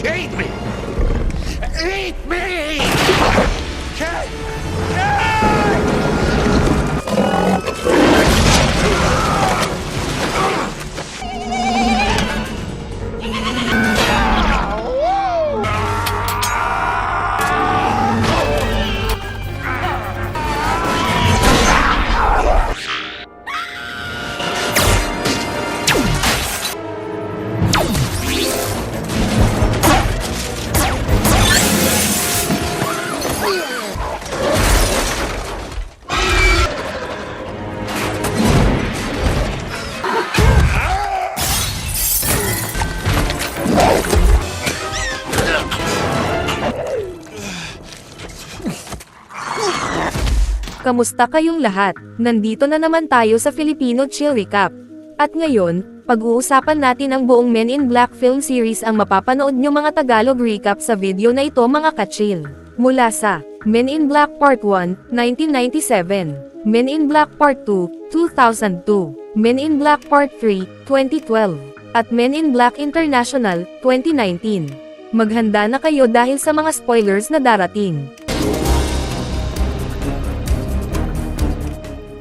Eat me! Eat me! Kamusta kayong lahat? Nandito na naman tayo sa Filipino Chill Recap. At ngayon, pag-uusapan natin ang buong Men in Black film series ang mapapanood nyo mga Tagalog recap sa video na ito mga ka-chill. Mula sa Men in Black Part 1, 1997, Men in Black Part 2, 2002, Men in Black Part 3, 2012, at Men in Black International, 2019. Maghanda na kayo dahil sa mga spoilers na darating.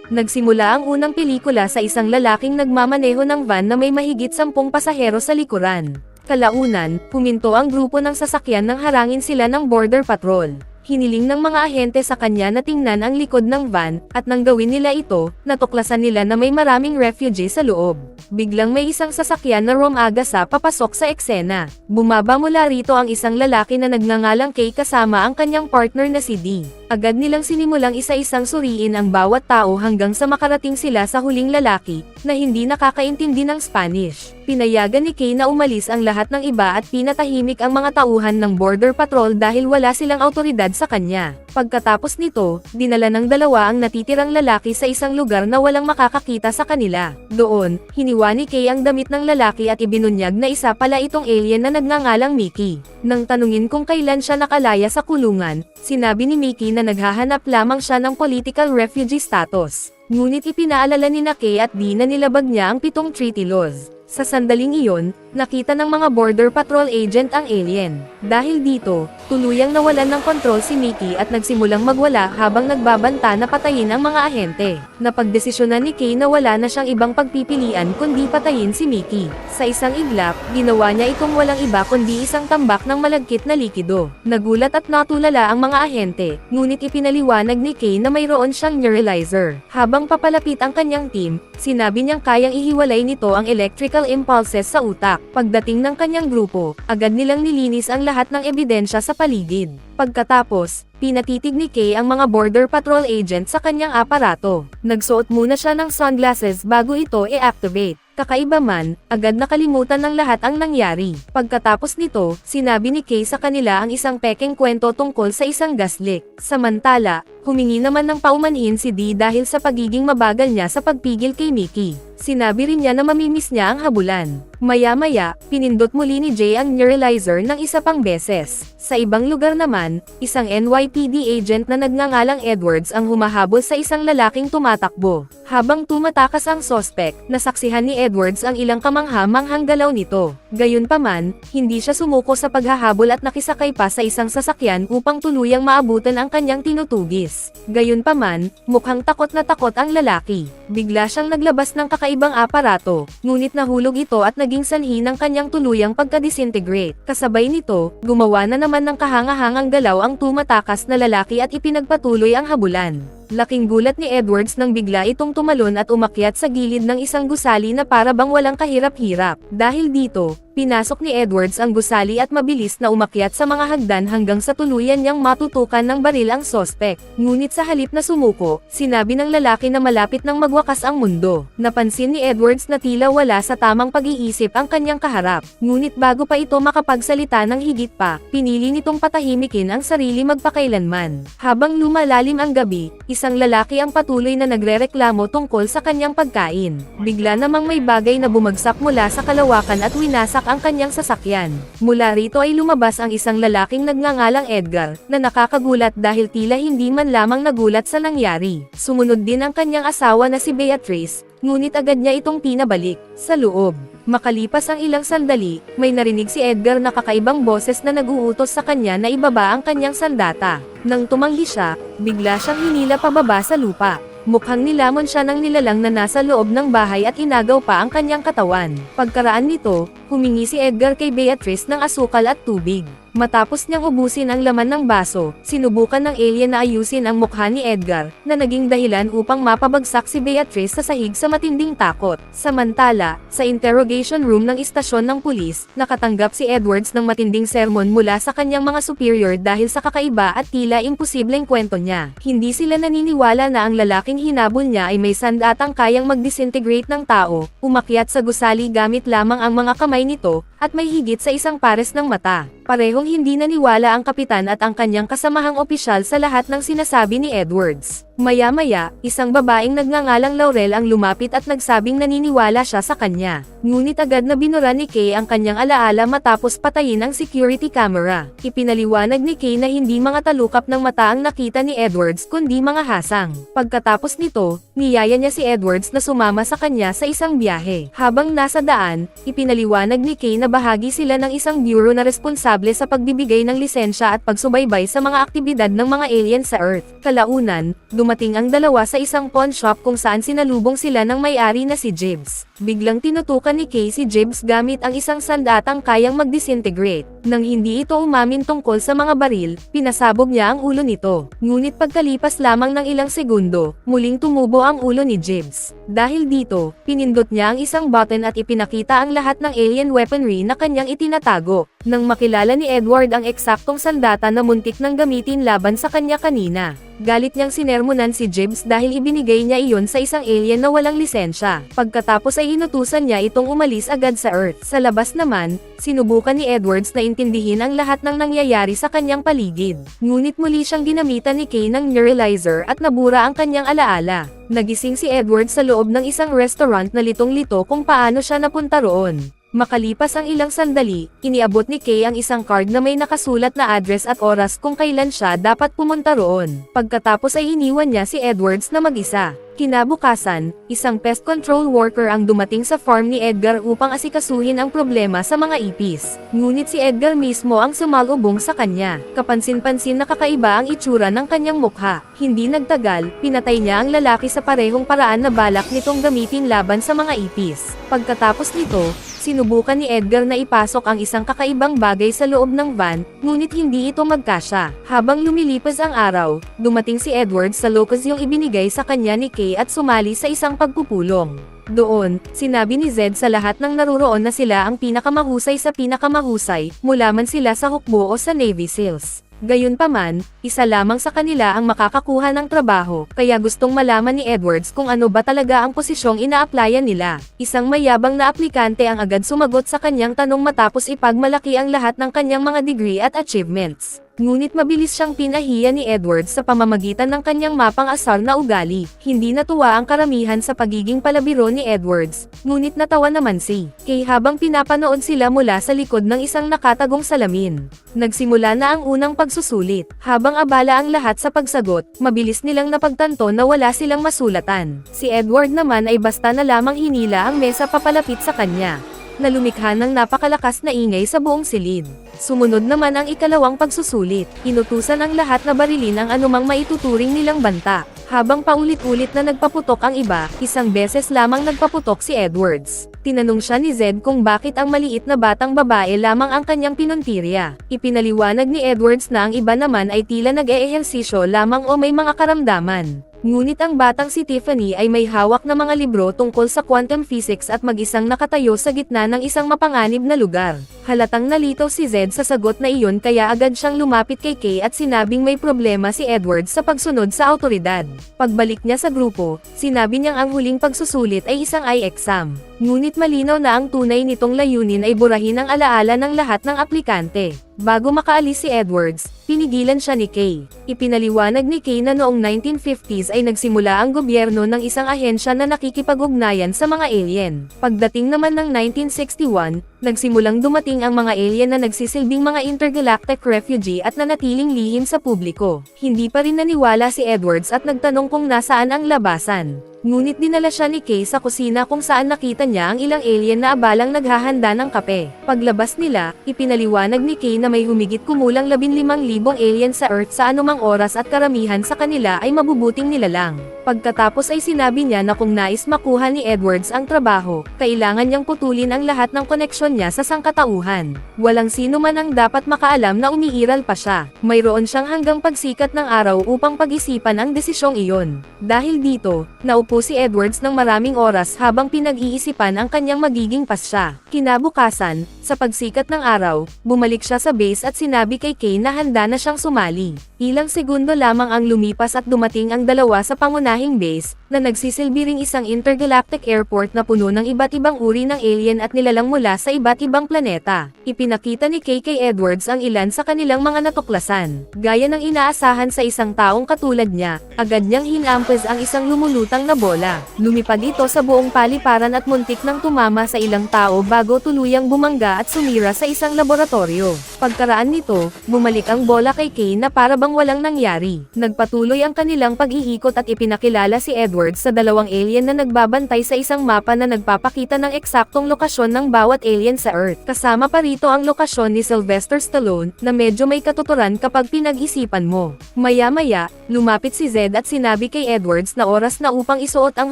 Nagsimula ang unang pelikula sa isang lalaking nagmamaneho ng van na may mahigit 10 pasahero sa likuran. Kalaunan, huminto ang grupo ng sasakyan nang harangin sila ng Border Patrol. Hiniling ng mga ahente sa kanya na tingnan ang likod ng van, at nang gawin nila ito, natuklasan nila na may maraming refugee sa loob. Biglang may isang sasakyan na Romagasa papasok sa eksena. Bumaba mula rito ang isang lalaki na nagngangalang Kay kasama ang kanyang partner na si D. Agad nilang sinimulang isa-isang suriin ang bawat tao hanggang sa makarating sila sa huling lalaki, na hindi nakakaintindi ng Spanish. Pinayagan ni Kay na umalis ang lahat ng iba at pinatahimik ang mga tauhan ng Border Patrol dahil wala silang awtoridad sa kanya. Pagkatapos nito, dinala ng dalawa ang natitirang lalaki sa isang lugar na walang makakakita sa kanila. Doon, hiniwa ni Kay ang damit ng lalaki at ibinunyag na isa pala itong alien na nagngangalang Mickey. Nang tanungin kung kailan siya nakalaya sa kulungan, sinabi ni Mickey na naghahanap lamang siya ng political refugee status. Ngunit ipinaalala ni Kay at di na nilabag niya ang 7 treaty laws. Sa sandaling iyon, nakita ng mga Border Patrol agent ang alien. Dahil dito, tuluyang nawalan ng kontrol si Mickey at nagsimulang magwala habang nagbabanta na patayin ang mga ahente. Napagdesisyonan ni Kay na wala na siyang ibang pagpipilian kundi patayin si Mickey. Sa isang iglap, ginawa niya itong walang iba kundi isang tambak ng malagkit na likido. Nagulat at natulala ang mga ahente, ngunit ipinaliwanag ni Kay na mayroon siyang neuralizer. Habang papalapit ang kanyang team, sinabi niyang kayang ihiwalay nito ang electrical impulses sa utak. Pagdating ng kanyang grupo, agad nilang nilinis ang lahat ng ebidensya sa paligid. Pagkatapos, pinatitig ni Kay ang mga Border Patrol agent sa kanyang aparato. Nagsuot muna siya ng sunglasses bago ito i-activate. Kakaiba man, agad nakalimutan ng lahat ang nangyari. Pagkatapos nito, sinabi ni Kay sa kanila ang isang pekeng kwento tungkol sa isang gas leak. Samantala, humingi naman ng paumanhin si D dahil sa pagiging mabagal niya sa pagpigil kay Mickey. Sinabi rin niya na mamimiss niya ang habulan. Maya-maya, pinindot muli ni Jay ang neuralizer ng isa pang beses. Sa ibang lugar naman, isang NYPD agent na nagngangalang Edwards ang humahabol sa isang lalaking tumatakbo. Habang tumatakas ang sospek, nasaksihan ni Edwards ang ilang kamangha-manghang galaw nito. Gayunpaman, hindi siya sumuko sa paghahabol at nakisakay pa sa isang sasakyan upang tuluyang maabutan ang kanyang tinutugis. Gayunpaman, mukhang takot na takot ang lalaki. Bigla siyang naglabas ng kakaibang aparato, ngunit nahulog ito at naging sanhi ng kanyang tuluyang pagka-disintegrate. Kasabay nito, gumawa na naman ng kahanga-hangang galaw ang tumatakas na lalaki at ipinagpatuloy ang habulan. Laking gulat ni Edwards nang bigla itong tumalon at umakyat sa gilid ng isang gusali na para bang walang kahirap-hirap. Dahil dito, pinasok ni Edwards ang gusali at mabilis na umakyat sa mga hagdan hanggang sa tuluyan niyang matutukan ng baril ang sospek. Ngunit sa halip na sumuko, sinabi ng lalaki na malapit nang magwakas ang mundo. Napansin ni Edwards na tila wala sa tamang pag-iisip ang kanyang kaharap. Ngunit bago pa ito makapagsalita ng higit pa, pinili nitong patahimikin ang sarili magpakailanman. Habang lumalalim ang gabi, isang lalaki ang patuloy na nagrereklamo tungkol sa kanyang pagkain. Bigla namang may bagay na bumagsak mula sa kalawakan at winasak ang kanyang sasakyan. Mula rito ay lumabas ang isang lalaking nagngangalang Edgar, na nakakagulat dahil tila hindi man lamang nagulat sa nangyari. Sumunod din ang kanyang asawa na si Beatrice, ngunit agad niya itong pinabalik sa loob. Makalipas ang ilang sandali, may narinig si Edgar na kakaibang boses na nag-uutos sa kanya na ibaba ang kanyang sandata. Nang tumanggi siya, bigla siyang hinila pababa sa lupa. Mukhang nilamon siya ng nilalang na nasa loob ng bahay at inagaw pa ang kanyang katawan. Pagkaraan nito, humingi si Edgar kay Beatrice ng asukal at tubig. Matapos niyang ubusin ang laman ng baso, sinubukan ng alien na ayusin ang mukha ni Edgar, na naging dahilan upang mapabagsak si Beatrice sa sahig sa matinding takot. Samantala, sa interrogation room ng istasyon ng pulis, nakatanggap si Edwards ng matinding sermon mula sa kanyang mga superior dahil sa kakaiba at tila imposibleng kwento niya. Hindi sila naniniwala na ang lalaking hinabol niya ay may sandatang kayang mag-disintegrate ng tao, umakyat sa gusali gamit lamang ang mga kamay nito, at may higit sa isang pares ng mata. Parehong hindi naniwala ang kapitan at ang kanyang kasamahang opisyal sa lahat ng sinasabi ni Edwards. Maya-maya, isang babaeng nagngangalang Laurel ang lumapit at nagsabing naniniwala siya sa kanya. Ngunit agad na binura ni Kay ang kanyang alaala matapos patayin ang security camera. Ipinaliwanag ni Kay na hindi mga talukap ng mata ang nakita ni Edwards kundi mga hasang. Pagkatapos nito, niyaya niya si Edwards na sumama sa kanya sa isang biyahe. Habang nasa daan, ipinaliwanag ni Kay na bahagi sila ng isang bureau na responsable sa pagbibigay ng lisensya at pagsubaybay sa mga aktibidad ng mga alien sa Earth. Kalaunan, dumating ang dalawa sa isang pawn shop kung saan sinalubong sila ng may-ari na si Gibbs. Biglang tinutukan ni Kay si Gibbs gamit ang isang sandatang kayang mag-disintegrate. Nang hindi ito umamin tungkol sa mga baril, pinasabog niya ang ulo nito. Ngunit pagkalipas lamang ng ilang segundo, muling tumubo ang ulo ni Gibbs. Dahil dito, pinindot niya ang isang button at ipinakita ang lahat ng alien weaponry na kanyang itinatago. Nang makilala ni Edward ang eksaktong sandata na muntik nang gamitin laban sa kanya kanina, galit niyang sinermonan si Gibbs dahil ibinigay niya iyon sa isang alien na walang lisensya. Pagkatapos ay inutusan niya itong umalis agad sa Earth. Sa labas naman, sinubukan ni Edwards na intindihin ang lahat ng nangyayari sa kanyang paligid. Ngunit muli siyang ginamitan ni Kay ng neuralizer at nabura ang kanyang alaala. Nagising si Edwards sa loob ng isang restaurant na litong-lito kung paano siya napunta roon. Makalipas ang ilang sandali, iniabot ni Kay ang isang card na may nakasulat na address at oras kung kailan siya dapat pumunta roon. Pagkatapos ay iniwan niya si Edwards na mag-isa. Kinabukasan, isang pest control worker ang dumating sa farm ni Edgar upang asikasuhin ang problema sa mga ipis. Ngunit si Edgar mismo ang sumalubong sa kanya. Kapansin-pansin na kakaiba ang itsura ng kanyang mukha. Hindi nagtagal, pinatay niya ang lalaki sa parehong paraan na balak nitong gamitin laban sa mga ipis. Pagkatapos nito, sinubukan ni Edgar na ipasok ang isang kakaibang bagay sa loob ng van, ngunit hindi ito magkasya. Habang lumilipas ang araw, dumating si Edward sa locus yung ibinigay sa kanya ni Kay at sumali sa isang pagpupulong. Doon, sinabi ni Zed sa lahat ng naruroon na sila ang pinakamahusay sa pinakamahusay, mula man sila sa hukbo o sa Navy SEALs. Gayunpaman, isa lamang sa kanila ang makakakuha ng trabaho, kaya gustong malaman ni Edwards kung ano ba talaga ang posisyong ina-applyan nila. Isang mayabang na aplikante ang agad sumagot sa kanyang tanong matapos ipagmalaki ang lahat ng kanyang mga degree at achievements. Ngunit mabilis siyang pinahiya ni Edwards sa pamamagitan ng kanyang mapang asar na ugali. Hindi natuwa ang karamihan sa pagiging palabiro ni Edwards, ngunit natawa naman si Kay habang pinapanood sila mula sa likod ng isang nakatagong salamin. Nagsimula na ang unang pagsusulit. Habang abala ang lahat sa pagsagot, mabilis nilang napagtanto na wala silang masulatan. Si Edward naman ay basta na lamang hinila ang mesa papalapit sa kanya, na lumikha ng napakalakas na ingay sa buong silid. Sumunod naman ang ikalawang pagsusulit. Inutusan ang lahat na barilin ang anumang maituturing nilang banta. Habang paulit-ulit na nagpaputok ang iba, isang beses lamang nagpaputok si Edwards. Tinanong siya ni Zed kung bakit ang maliit na batang babae lamang ang kanyang pinuntirya. Ipinaliwanag ni Edwards na ang iba naman ay tila nag-eehersisyo lamang o may mga karamdaman. Ngunit ang batang si Tiffany ay may hawak na mga libro tungkol sa quantum physics at mag-isang nakatayo sa gitna ng isang mapanganib na lugar. Halatang nalitaw si Zed sa sagot na iyon kaya agad siyang lumapit kay Kay at sinabing may problema si Edward sa pagsunod sa awtoridad. Pagbalik niya sa grupo, sinabi niyang ang huling pagsusulit ay isang eye exam. Ngunit malinaw na ang tunay nitong layunin ay burahin ang alaala ng lahat ng aplikante. Bago makaalis si Edwards, pinigilan siya ni Kay. Ipinaliwanag ni Kay na noong 1950s ay nagsimula ang gobyerno ng isang ahensya na nakikipag-ugnayan sa mga alien. Pagdating naman ng 1961, nagsimulang dumating ang mga alien na nagsisilbing mga intergalactic refugee at nanatiling lihim sa publiko. Hindi pa rin naniwala si Edwards at nagtanong kung nasaan ang labasan. Ngunit dinala siya ni Kay sa kusina kung saan nakita niya ang ilang alien na abalang naghahanda ng kape. Paglabas nila, ipinaliwanag ni Kay na may humigit kumulang 15,000 alien sa Earth sa anumang oras at karamihan sa kanila ay mabubuting nilalang. Pagkatapos ay sinabi niya na kung nais makuha ni Edwards ang trabaho, kailangan niyang putulin ang lahat ng koneksyon niya sa sangkatauhan. Walang sino man ang dapat makaalam na umiiral pa siya. Mayroon siyang hanggang pagsikat ng araw upang pag-isipan ang desisyong iyon. Dahil dito, naupo si Edwards ng maraming oras habang pinag-iisipan ang kanyang magiging pasya. Kinabukasan, sa pagsikat ng araw, bumalik siya sa base at sinabi kay Kay na handa na siyang sumali. Ilang segundo lamang ang lumipas at dumating ang dalawa sa pangunahing base, na nagsisilbi ring isang intergalactic airport na puno ng iba't ibang uri ng alien at nilalang mula sa iba't ibang planeta. Ipinakita ni Kay kay Edwards ang ilan sa kanilang mga natuklasan. Gaya ng inaasahan sa isang taong katulad niya, agad niyang hinampes ang isang lumulutang na bola. Lumipad ito sa buong paliparan at muntik nang tumama sa ilang tao bago tuluyang bumangga at sumira sa isang laboratorio. Pagkaraan nito, bumalik ang bola kay Kay na para bang walang nangyari. Nagpatuloy ang kanilang pag-iikot at ipinakilala si Edwards sa dalawang alien na nagbabantay sa isang mapa na nagpapakita ng eksaktong lokasyon ng bawat alien sa Earth. Kasama pa rito ang lokasyon ni Sylvester Stallone, na medyo may katuturan kapag pinag-isipan mo. Maya-maya, lumapit si Zed at sinabi kay Edwards na oras na upang isuot ang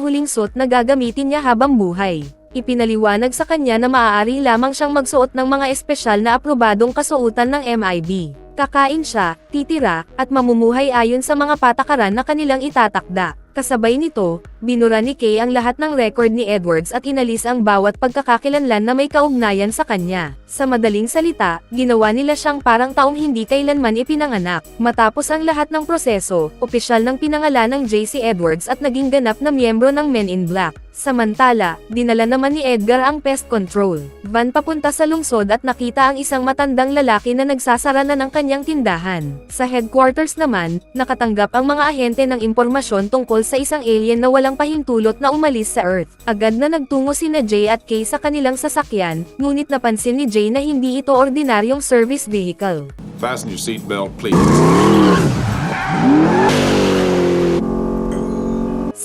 huling suit na gagamitin niya habang buhay. Ipinaliwanag sa kanya na maaari lamang siyang magsuot ng mga espesyal na aprobadong kasuotan ng MIB. Kakain siya, titira, at mamumuhay ayon sa mga patakaran na kanilang itatakda. Kasabay nito, binura ni Kay ang lahat ng record ni Edwards at inalis ang bawat pagkakakilanlan na may kaugnayan sa kanya. Sa madaling salita, ginawa nila siyang parang taong hindi kailanman ipinanganak. Matapos ang lahat ng proseso, opisyal ng pinangalan ng JC Edwards at naging ganap na miyembro ng Men in Black. Samantala, dinala naman ni Edgar ang pest control van papunta sa lungsod at nakita ang isang matandang lalaki na nagsasara na ng kanyang tindahan. Sa headquarters naman, nakatanggap ang mga ahente ng impormasyon tungkol sa isang alien na walang pahintulot na umalis sa Earth. Agad na nagtungo sina Jay at Kay sa kanilang sasakyan, ngunit napansin ni Jay na hindi ito ordinaryong service vehicle. Fasten your seatbelt, please.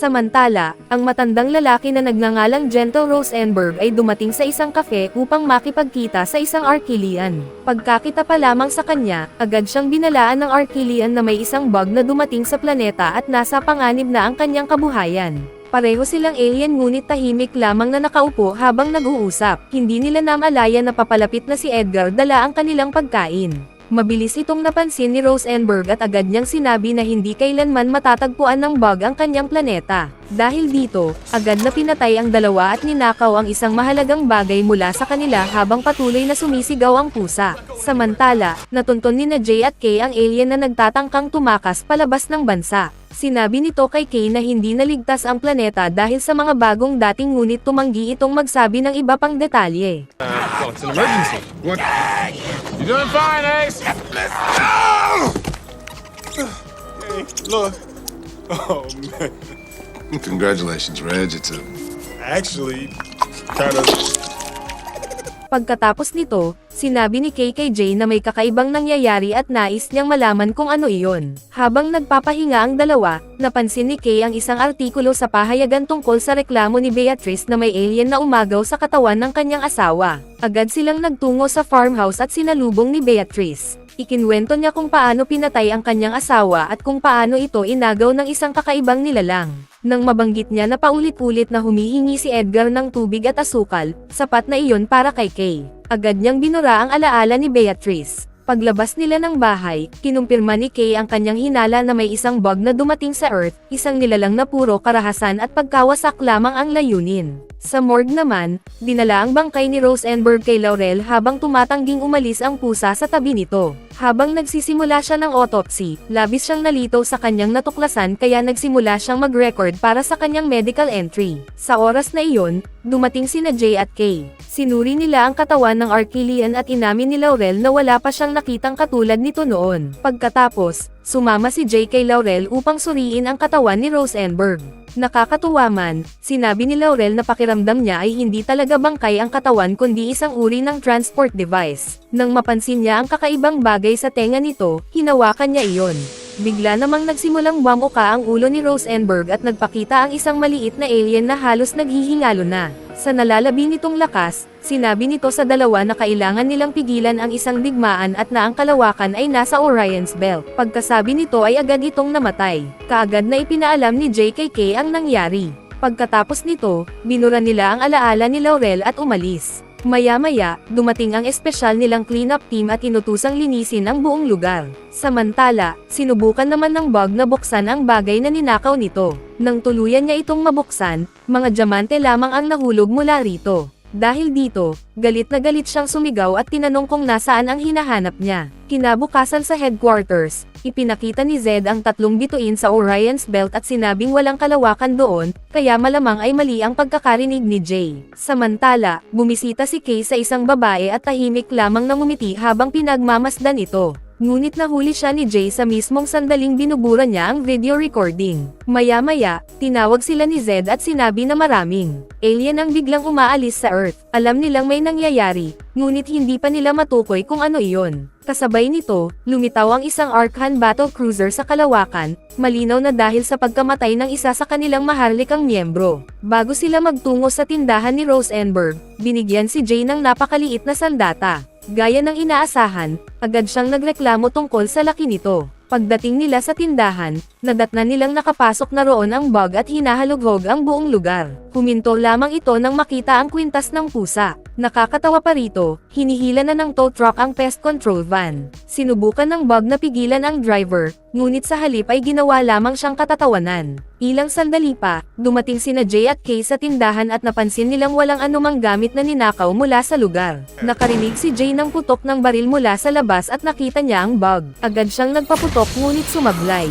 Samantala, ang matandang lalaki na nagngangalang Gentle Rosenberg ay dumating sa isang kafe upang makipagkita sa isang Arquillian. Pagkakita pa lamang sa kanya, agad siyang binalaan ng Arquillian na may isang bug na dumating sa planeta at nasa panganib na ang kanyang kabuhayan. Pareho silang alien ngunit tahimik lamang na nakaupo habang nag-uusap. Hindi nila namalayan na papalapit na si Edgar dala ang kanilang pagkain. Mabilis itong napansin ni Rosenberg at agad niyang sinabi na hindi kailanman matatagpuan ng bug ang kanyang planeta. Dahil dito, agad na pinatay ang dalawa at ninakaw ang isang mahalagang bagay mula sa kanila habang patuloy na sumisigaw ang pusa. Samantala, natunton ni na Jay at Kay ang alien na nagtatangkang tumakas palabas ng bansa. Sinabi nito kay Kay na hindi naligtas ang planeta dahil sa mga bagong dating ngunit tumanggi itong magsabi ng iba pang detalye. Well, it's an emergency. What? You doing fine, Ace? Hey, look. Oh, man. Congratulations, Reg. It's Actually, kind of... Pagkatapos nito, sinabi ni Kay kay Jay na may kakaibang nangyayari at nais niyang malaman kung ano iyon. Habang nagpapahinga ang dalawa, napansin ni Kay ang isang artikulo sa pahayagan tungkol sa reklamo ni Beatrice na may alien na umagaw sa katawan ng kanyang asawa. Agad silang nagtungo sa farmhouse at sinalubong ni Beatrice. Ikinwento niya kung paano pinatay ang kanyang asawa at kung paano ito inagaw ng isang kakaibang nilalang. Nang mabanggit niya na paulit-ulit na humihingi si Edgar ng tubig at asukal, sapat na iyon para kay Kay. Agad niyang binura ang alaala ni Beatrice. Paglabas nila ng bahay, kinumpirma ni Kay ang kanyang hinala na may isang bug na dumating sa Earth, isang nilalang na puro karahasan at pagkawasak lamang ang layunin. Sa morgue naman, dinala ang bangkay ni Rosenberg kay Laurel habang tumatangging umalis ang pusa sa tabi nito. Habang nagsisimula siya ng autopsy, labis siyang nalito sa kanyang natuklasan kaya nagsimula siyang mag-record para sa kanyang medical entry. Sa oras na iyon, dumating sina Jay at Kay. Sinuri nila ang katawan ng Arquillian at inamin ni Laurel na wala pa siyang nakitang katulad nito noon. Pagkatapos, sumama si Jay kay Laurel upang suriin ang katawan ni Rosenberg. Nakakatuwa man, sinabi ni Laurel na pakiramdam niya ay hindi talaga bangkay ang katawan kundi isang uri ng transport device. Nang mapansin niya ang kakaibang bagay sa tenga nito, hinawakan niya iyon. Bigla namang nagsimulang bumuka ang ulo ni Rosenberg at nagpakita ang isang maliit na alien na halos naghihingalo na. Sa nalalabi nitong lakas, sinabi nito sa dalawa na kailangan nilang pigilan ang isang digmaan at na ang kalawakan ay nasa Orion's Belt. Pagkasabi nito ay agad itong namatay. Kaagad na ipinaalam ni JKK ang nangyari. Pagkatapos nito, binura nila ang alaala ni Laurel at umalis. Maya-maya, dumating ang espesyal nilang cleanup team at inutusang linisin ang buong lugar. Samantala, sinubukan naman ng bug na buksan ang bagay na ninakaw nito. Nang tuluyan niya itong mabuksan, mga diamante lamang ang nahulog mula rito. Dahil dito, galit na galit siyang sumigaw at tinanong kung nasaan ang hinahanap niya. Kinabukasan sa headquarters, ipinakita ni Zed ang 3 bituin sa Orion's Belt at sinabing walang kalawakan doon, kaya malamang ay mali ang pagkakarinig ni Jay. Samantala, bumisita si Kay sa isang babae at tahimik lamang na ngumiti habang pinagmamasdan ito. Ngunit nahuli siya ni Jay sa mismong sandaling binubura niya ang video recording. Maya-maya, tinawag sila ni Zed at sinabi na maraming alien ang biglang umaalis sa Earth. Alam nilang may nangyayari, ngunit hindi pa nila matukoy kung ano iyon. Kasabay nito, lumitaw ang isang Archon battle cruiser sa kalawakan, malinaw na dahil sa pagkamatay ng isa sa kanilang maharlikang miyembro. Bago sila magtungo sa tindahan ni Rosenberg, binigyan si Jay ng napakaliit na sandata. Gaya ng inaasahan, agad siyang nagreklamo tungkol sa laki nito. Pagdating nila sa tindahan, nadatnan nilang nakapasok na roon ang bug at hinahalughog ang buong lugar. Huminto lamang ito nang makita ang kwintas ng pusa. Nakakatawa pa rito, hinihila na ng tow truck ang pest control van. Sinubukan ng bug na pigilan ang driver, ngunit sa halip ay ginawa lamang siyang katatawanan. Ilang sandali pa, dumating sina Jay at Kay sa tindahan at napansin nilang walang anumang gamit na ninakaw mula sa lugar. Nakarinig si Jay ng putok ng baril mula sa labas at nakita niya ang bug. Agad siyang nagpaputok ngunit sumablay.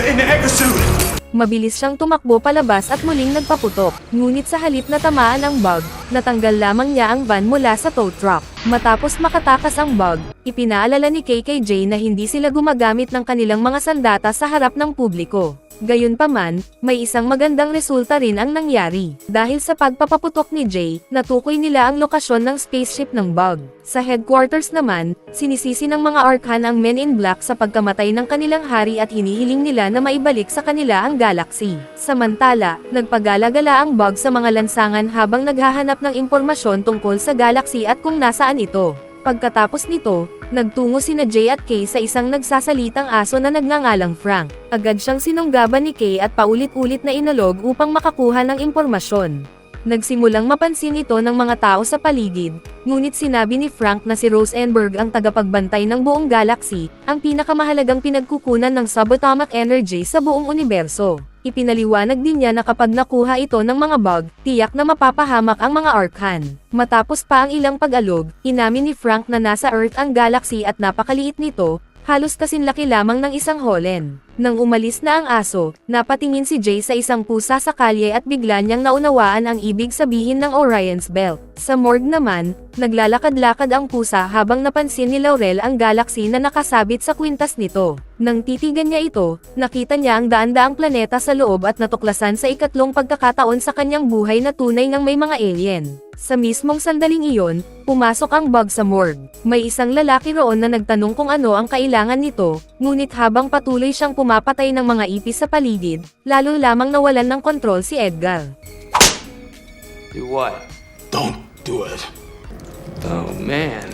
In the exosuit. Mabilis siyang tumakbo palabas at muling nagpaputok. Ngunit sa halip na tamaan ang bug, natanggal lamang niya ang van mula sa tow truck. Matapos makatakas ang bug, ipinaalala ni KKJ na hindi sila gumagamit ng kanilang mga sandata sa harap ng publiko. Gayunpaman, may isang magandang resulta rin ang nangyari. Dahil sa pagpapaputok ni Jay, natukoy nila ang lokasyon ng spaceship ng bug. Sa headquarters naman, sinisisi ng mga Archon ang Men in Black sa pagkamatay ng kanilang hari at hinihiling nila na maibalik sa kanila ang galaxy. Samantala, nagpagala-gala ang bug sa mga lansangan habang naghahanap ng impormasyon tungkol sa galaxy at kung nasaan ito. Pagkatapos nito, nagtungo sina Jay at Kay sa isang nagsasalitang aso na nagngangalang Frank. Agad siyang sinunggaban ni Kay at paulit-ulit na inalog upang makakuha ng impormasyon. Nagsimulang mapansin ito ng mga tao sa paligid, ngunit sinabi ni Frank na si Rosenberg ang tagapagbantay ng buong galaxy, ang pinakamahalagang pinagkukunan ng subatomic energy sa buong universo. Ipinaliwanag din niya na kapag nakuha ito ng mga bug, tiyak na mapapahamak ang mga Archon. Matapos pa ang ilang pag-alog, inamin ni Frank na nasa Earth ang galaxy at napakaliit nito, halos kasinlaki lamang ng isang holen. Nang umalis na ang aso, napatingin si Jay sa isang pusa sa kalye at bigla niyang naunawaan ang ibig sabihin ng Orion's Belt. Sa morgue naman, naglalakad-lakad ang pusa habang napansin ni Laurel ang galaxy na nakasabit sa kwintas nito. Nang titigan niya ito, nakita niya ang daan-daang planeta sa loob at natuklasan sa ikatlong pagkakataon sa kanyang buhay na tunay ngang may mga alien. Sa mismong sandaling iyon, pumasok ang bug sa morgue. May isang lalaki roon na nagtanong kung ano ang kailangan nito, ngunit habang patuloy siyang pumapatay ng mga ipis sa paligid, lalo lamang nawalan ng kontrol si Edgar. Do what? Don't do it. Oh man.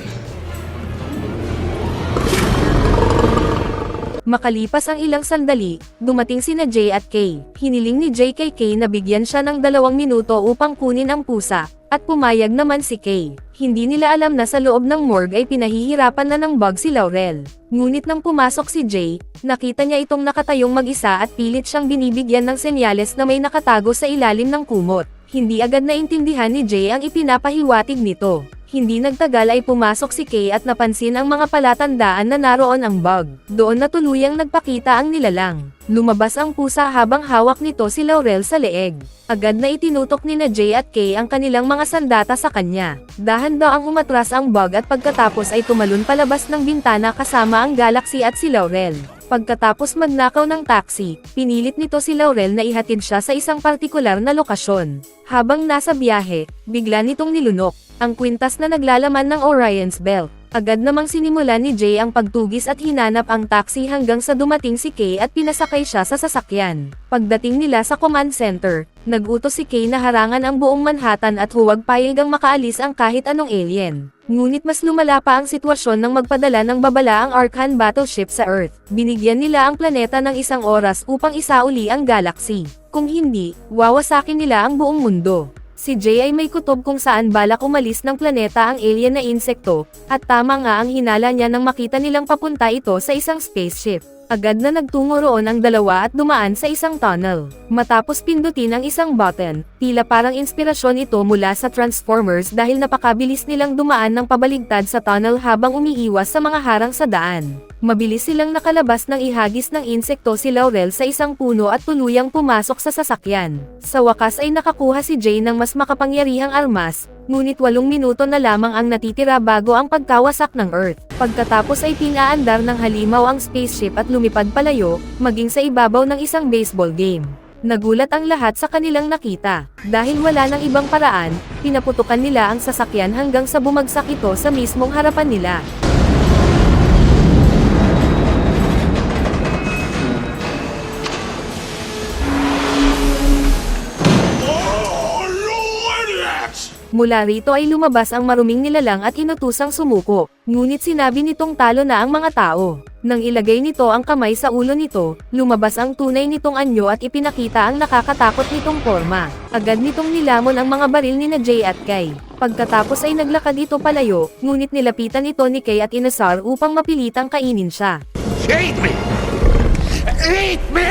Makalipas ang ilang sandali, dumating sina Jay at Kay. Hiniling ni Jay kay Kay na bigyan siya ng 2 minuto upang kunin ang pusa, at pumayag naman si Kay. Hindi nila alam na sa loob ng morgue ay pinahihirapan na ng bug si Laurel. Ngunit nang pumasok si Jay, nakita niya itong nakatayong mag-isa at pilit siyang binibigyan ng senyales na may nakatago sa ilalim ng kumot. Hindi agad naintindihan ni Jay ang ipinapahiwatig nito. Hindi nagtagal ay pumasok si Kay at napansin ang mga palatandaan na naroon ang bug. Doon na tuluyang nagpakita ang nilalang. Lumabas ang pusa habang hawak nito si Laurel sa leeg. Agad na itinutok ni na Jay at Kay ang kanilang mga sandata sa kanya. Dahan-daang umatras ang bug at pagkatapos ay tumalon palabas ng bintana kasama ang galaxy at si Laurel. Pagkatapos magnakaw ng taxi, pinilit nito si Laurel na ihatid siya sa isang partikular na lokasyon. Habang nasa biyahe, bigla nitong nilunok ang kwintas na naglalaman ng Orion's Belt. Agad namang sinimulan ni Jay ang pagtugis at hinanap ang taxi hanggang sa dumating si Kay at pinasakay siya sa sasakyan. Pagdating nila sa command center, nag-utos si Kay na harangan ang buong Manhattan at huwag payagang makaalis ang kahit anong alien. Ngunit mas lumala pa ang sitwasyon nang magpadala ng babala ang Arkan battleship sa Earth. Binigyan nila ang planeta ng 1 oras upang isauli ang galaxy. Kung hindi, wawasakin nila ang buong mundo. Si Jay ay may kutob kung saan balak umalis ng planeta ang alien na insekto, at tama nga ang hinala niya nang makita nilang papunta ito sa isang spaceship. Agad na nagtungo roon ang dalawa at dumaan sa isang tunnel. Matapos pindutin ang isang button, tila parang inspirasyon ito mula sa Transformers dahil napakabilis nilang dumaan ng pabaligtad sa tunnel habang umiiwas sa mga harang sa daan. Mabilis silang nakalabas ng ihagis ng insekto si Laurel sa isang puno at tuluyang pumasok sa sasakyan. Sa wakas ay nakakuha si Jay ng mas makapangyarihang armas, ngunit 8 minuto na lamang ang natitira bago ang pagkawasak ng Earth. Pagkatapos ay pinaandar ng halimaw ang spaceship at lumipad palayo, maging sa ibabaw ng isang baseball game. Nagulat ang lahat sa kanilang nakita. Dahil wala ng ibang paraan, pinaputukan nila ang sasakyan hanggang sa bumagsak ito sa mismong harapan nila. Oh, you idiots! Mula rito ay lumabas ang maruming nilalang at inutusang sumuko, ngunit sinabi nitong talo na ang mga tao. Nang ilagay nito ang kamay sa ulo nito, lumabas ang tunay nitong anyo at ipinakita ang nakakatakot nitong forma. Agad nitong nilamon ang mga baril ni na Jay at Kay. Pagkatapos ay naglakad ito palayo, ngunit nilapitan ito ni Kay at inasar upang mapilitang kainin siya. Eat me! Eat me!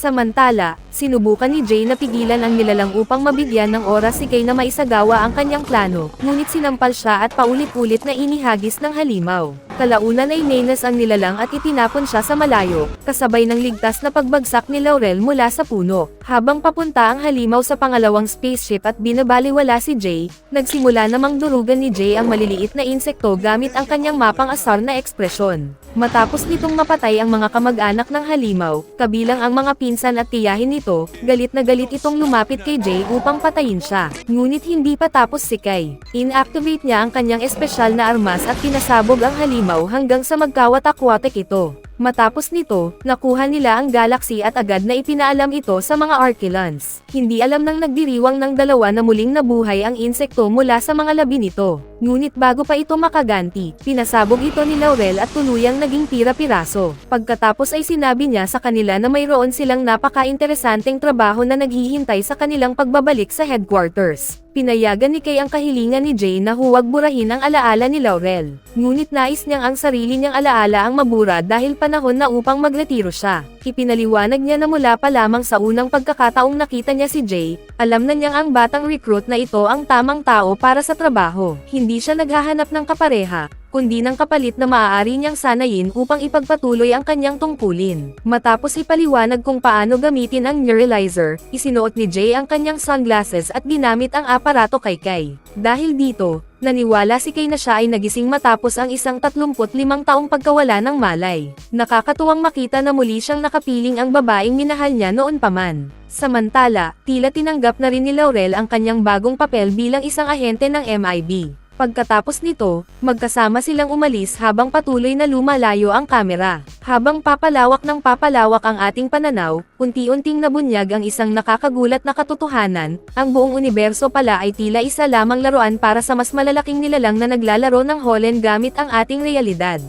Samantala, sinubukan ni Jay na pigilan ang nilalang upang mabigyan ng oras si Kay na maisagawa ang kanyang plano, ngunit sinampal siya at paulit-ulit na inihagis ng halimaw. Kalaunan ay nainas ang nilalang at itinapon siya sa malayo, kasabay ng ligtas na pagbagsak ni Laurel mula sa puno. Habang papunta ang halimaw sa pangalawang spaceship at binabaliwala si Jay, nagsimula namang durugan ni Jay ang maliliit na insekto gamit ang kanyang mapang-asar na ekspresyon. Matapos nitong mapatay ang mga kamag-anak ng halimaw, kabilang ang mga pinsan at tiyahin nito, galit na galit itong lumapit kay Jay upang patayin siya. Ngunit hindi pa tapos si Kay. Inactivate niya ang kanyang espesyal na armas at pinasabog ang halimaw hanggang sa magkawatak-watak ito. Matapos nito, nakuha nila ang galaxy at agad na ipinaalam ito sa mga Arkelans. Hindi alam ng nagdiriwang ng dalawa na muling nabuhay ang insekto mula sa mga labi nito. Ngunit bago pa ito makaganti, pinasabog ito ni Laurel at tuluyang naging pira-piraso. Pagkatapos ay sinabi niya sa kanila na mayroon silang napaka-interesanteng trabaho na naghihintay sa kanilang pagbabalik sa headquarters. Pinayagan ni Kay ang kahilingan ni Jay na huwag burahin ang alaala ni Laurel. Ngunit nais niyang ang sarili niyang alaala ang mabura dahil panahon na upang magretiro siya. Ipinaliwanag niya na mula pa lamang sa unang pagkakataong nakita niya si Jay, alam na niyang ang batang recruit na ito ang tamang tao para sa trabaho. Hindi siya naghahanap ng kapareha, kundi ng kapalit na maaari niyang sanayin upang ipagpatuloy ang kanyang tungkulin. Matapos ipaliwanag kung paano gamitin ang neuralizer, isinuot ni Jay ang kanyang sunglasses at ginamit ang aparato kay Kay. Dahil dito, naniwala si Kay na siya ay nagising matapos ang isang 35 taong pagkawala ng malay. Nakakatuwang makita na muli siyang nakapiling ang babaeng minahal niya noon pa man. Samantala, tila tinanggap na rin ni Laurel ang kanyang bagong papel bilang isang ahente ng MIB. Pagkatapos nito, magkasama silang umalis habang patuloy na lumalayo ang kamera. Habang papalawak ang ating pananaw, unti-unting nabunyag ang isang nakakagulat na katotohanan, ang buong universo pala ay tila isa lamang laruan para sa mas malalaking nilalang na naglalaro ng Holland gamit ang ating realidad.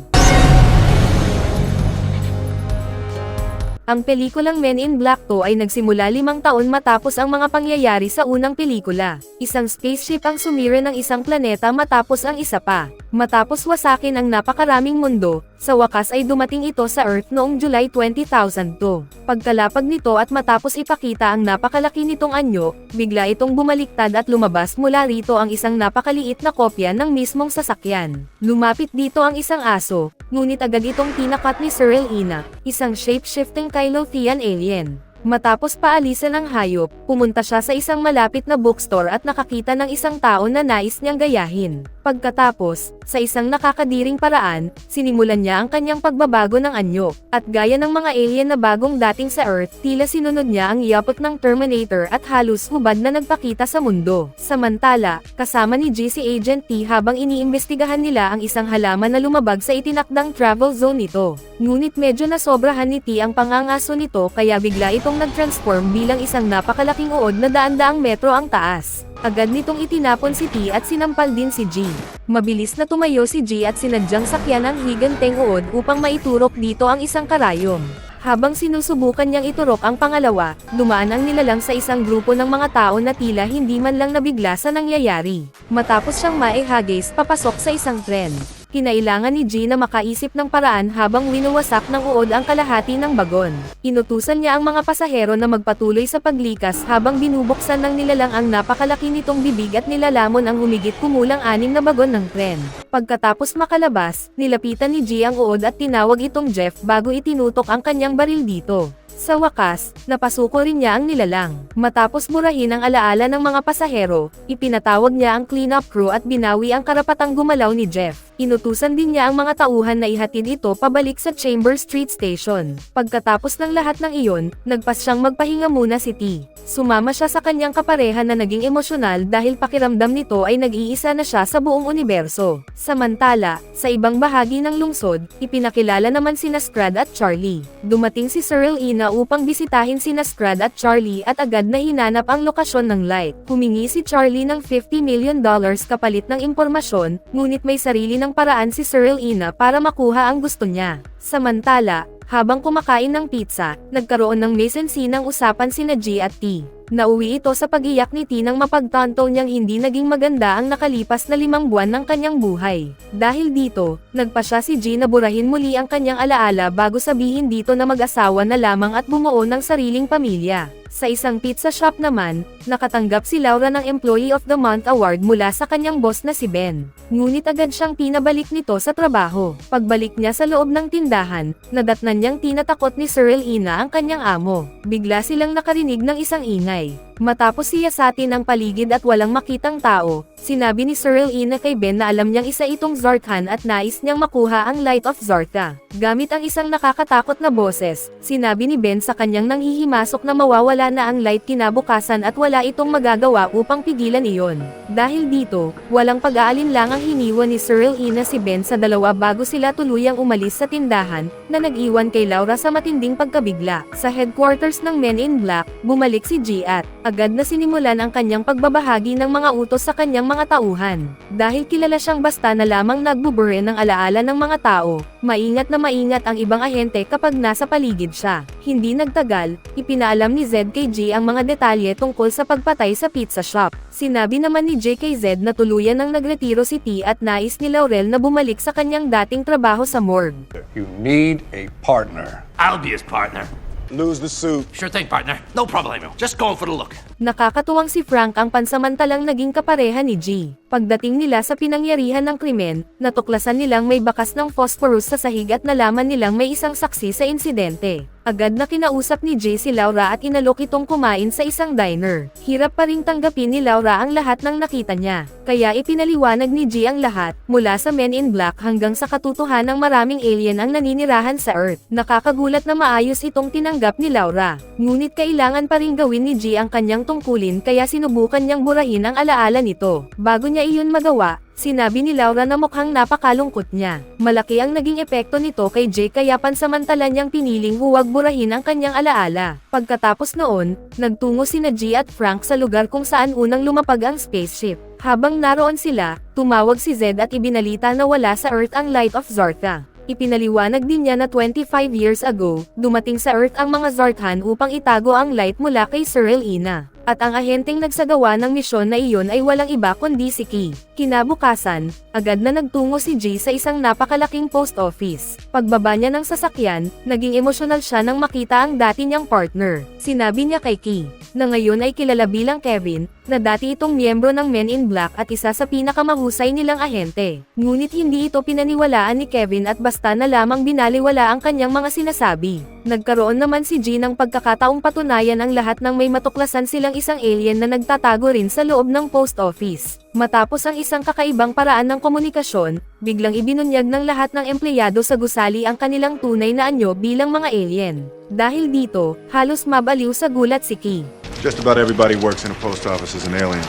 Ang pelikulang Men in Black 2 ay nagsimula 5 taon matapos ang mga pangyayari sa unang pelikula. Isang spaceship ang sumira ng isang planeta matapos ang isa pa. Matapos wasakin ang napakaraming mundo, sa wakas ay dumating ito sa Earth noong July 2002. Pagkalapag nito at matapos ipakita ang napakalaki nitong anyo, bigla itong bumaliktad at lumabas mula rito ang isang napakaliit na kopya ng mismong sasakyan. Lumapit dito ang isang aso, ngunit agad itong tinakat ni Cyril Ina, isang shape-shifting Kylothean alien. Matapos paalisan ng hayop, pumunta siya sa isang malapit na bookstore at nakakita ng isang tao na nais niyang gayahin. Pagkatapos, sa isang nakakadiring paraan, sinimulan niya ang kanyang pagbabago ng anyo, at gaya ng mga alien na bagong dating sa Earth, tila sinunod niya ang yapot ng Terminator at halos hubad na nagpakita sa mundo. Samantala, kasama ni G si Agent T habang iniimbestigahan nila ang isang halaman na lumabag sa itinakdang travel zone nito. Ngunit medyo nasobrahan ni T ang pangangaso nito kaya bigla itong nag-transform bilang isang napakalaking uod na daan-daang metro ang taas. Agad nitong itinapon si T at sinampal din si G. Mabilis na tumayo si G at sinadyang sakyan ang higanteng uod upang maiturok dito ang isang karayom. Habang sinusubukan niyang iturok ang pangalawa, dumaan ang nilalang sa isang grupo ng mga tao na tila hindi man lang nabigla sa nangyayari. Matapos siyang maihagis papasok sa isang tren. Kinailangan ni G na makaisip ng paraan habang winuwasak ng uod ang kalahati ng bagon. Inutusan niya ang mga pasahero na magpatuloy sa paglikas habang binubuksan ng nilalang ang napakalaki nitong bibig at nilalamon ang humigit kumulang 6 na bagon ng tren. Pagkatapos makalabas, nilapitan ni G ang uod at tinawag itong Jeff bago itinutok ang kanyang baril dito. Sa wakas, napasuko rin niya ang nilalang. Matapos burahin ang alaala ng mga pasahero, ipinatawag niya ang cleanup crew at binawi ang karapatang gumalaw ni Jeff. Inutusan din niya ang mga tauhan na ihatid ito pabalik sa Chambers Street Station. Pagkatapos ng lahat ng iyon, nagpas siyang magpahinga muna si T. Sumama siya sa kanyang kapareha na naging emosyonal dahil pakiramdam nito ay nag-iisa na siya sa buong universo. Samantala, sa ibang bahagi ng lungsod, ipinakilala naman sina Scrad at Charlie. Dumating si Cyril Ina upang bisitahin sina Scrad at Charlie at agad na hinanap ang lokasyon ng light. Humingi si Charlie ng $50 million kapalit ng impormasyon, ngunit may sarili ng paraan si Cyril Ina para makuha ang gusto niya. Samantala, habang kumakain ng pizza, nagkaroon ng mesensinang usapan sina G at T. Nauwi ito sa pag-iyak ni T nang mapagtanto niyang hindi naging maganda ang nakalipas na 5 buwan ng kanyang buhay. Dahil dito, nagpa siya si G na burahin muli ang kanyang alaala bago sabihin dito na mag-asawa na lamang at bumuo ng sariling pamilya. Sa isang pizza shop naman, nakatanggap si Laura ng Employee of the Month Award mula sa kanyang boss na si Ben. Ngunit agad siyang pinabalik nito sa trabaho. Pagbalik niya sa loob ng tindahan, nadatnan niyang tinatakot ni Cyril Ina ang kanyang amo. Bigla silang nakarinig ng isang ingay. Matapos siyasatin ang paligid at walang makitang tao, sinabi ni Cyril Ina kay Ben na alam niyang isa itong Zartan at nais niyang makuha ang Light of Zarta. Gamit ang isang nakakatakot na boses, sinabi ni Ben sa kanyang nanghihimasok na mawawala na ang light kinabukasan at wala itong magagawa upang pigilan iyon. Dahil dito, walang pag-aalinlangang hiniwan ni Cyril Ina si Ben sa dalawa bago sila tuluyang umalis sa tindahan, na nag-iwan kay Laura sa matinding pagkabigla. Sa headquarters ng Men in Black, bumalik si G at agad na sinimulan ang kanyang pagbabahagi ng mga utos sa kanyang mga tauhan. Dahil kilala siyang basta na lamang nagbubure ng alaala ng mga tao, maingat na maingat ang ibang ahente kapag nasa paligid siya. Hindi nagtagal, ipinaalam ni Z kay G ang mga detalye tungkol sa pagpatay sa pizza shop. Sinabi naman ni J kay Z na tuluyan ng nagretiro si T at nais ni Laurel na bumalik sa kanyang dating trabaho sa morgue. You need a partner. I'll be his partner. Lose the suit. Sure thing, partner. No problemo. Just going for the look. Nakakatuwang si Frank ang pansamantalang naging kapareha ni G. Pagdating nila sa pinangyarihan ng krimen, natuklasan nilang may bakas ng phosphorus sa sahig at nalaman nilang may isang saksi sa insidente. Agad na kinausap ni G si Laura at inalok itong kumain sa isang diner. Hirap pa ring tanggapin ni Laura ang lahat ng nakita niya. Kaya ipinaliwanag ni G ang lahat, mula sa Men in Black hanggang sa katotohanang maraming alien ang naninirahan sa Earth. Nakakagulat na maayos itong tinanggap ni Laura. Ngunit kailangan pa ring gawin ni G ang kanyang tungkulin kaya sinubukan niyang burahin ang alaala nito. Bago niya iyon magawa, sinabi ni Laura na mukhang napakalungkot niya. Malaki ang naging epekto nito kay Jake kaya pansamantala niyang piniling huwag burahin ang kanyang alaala. Pagkatapos noon, nagtungo sina G at Frank sa lugar kung saan unang lumapag ang spaceship. Habang naroon sila, tumawag si Zed at ibinalita na wala sa Earth ang Light of Zarta. Ipinaliwanag din niya na 25 years ago, dumating sa Earth ang mga Zartan upang itago ang light mula kay Cyril Ina. At ang ahenteng nagsagawa ng misyon na iyon ay walang iba kundi si Key. Kinabukasan, agad na nagtungo si G sa isang napakalaking post office. Pagbaba niya ng sasakyan, naging emosyonal siya nang makita ang dati niyang partner. Sinabi niya kay Key, na ngayon ay kilala bilang Kevin, na dati itong miyembro ng Men in Black at isa sa pinakamahusay nilang ahente. Ngunit hindi ito pinaniwalaan ni Kevin at basta na lamang binaliwala ang kanyang mga sinasabi. Nagkaroon naman si G ng pagkakataong patunayan ang lahat ng may matuklasan silang isang alien na nagtatago rin sa loob ng post office. Matapos ang isang kakaibang paraan ng komunikasyon, biglang ibinunyag ng lahat ng empleyado sa gusali ang kanilang tunay na anyo bilang mga alien. Dahil dito, halos mabaliw sa gulat si Key. Just about everybody works in a post office as an alien.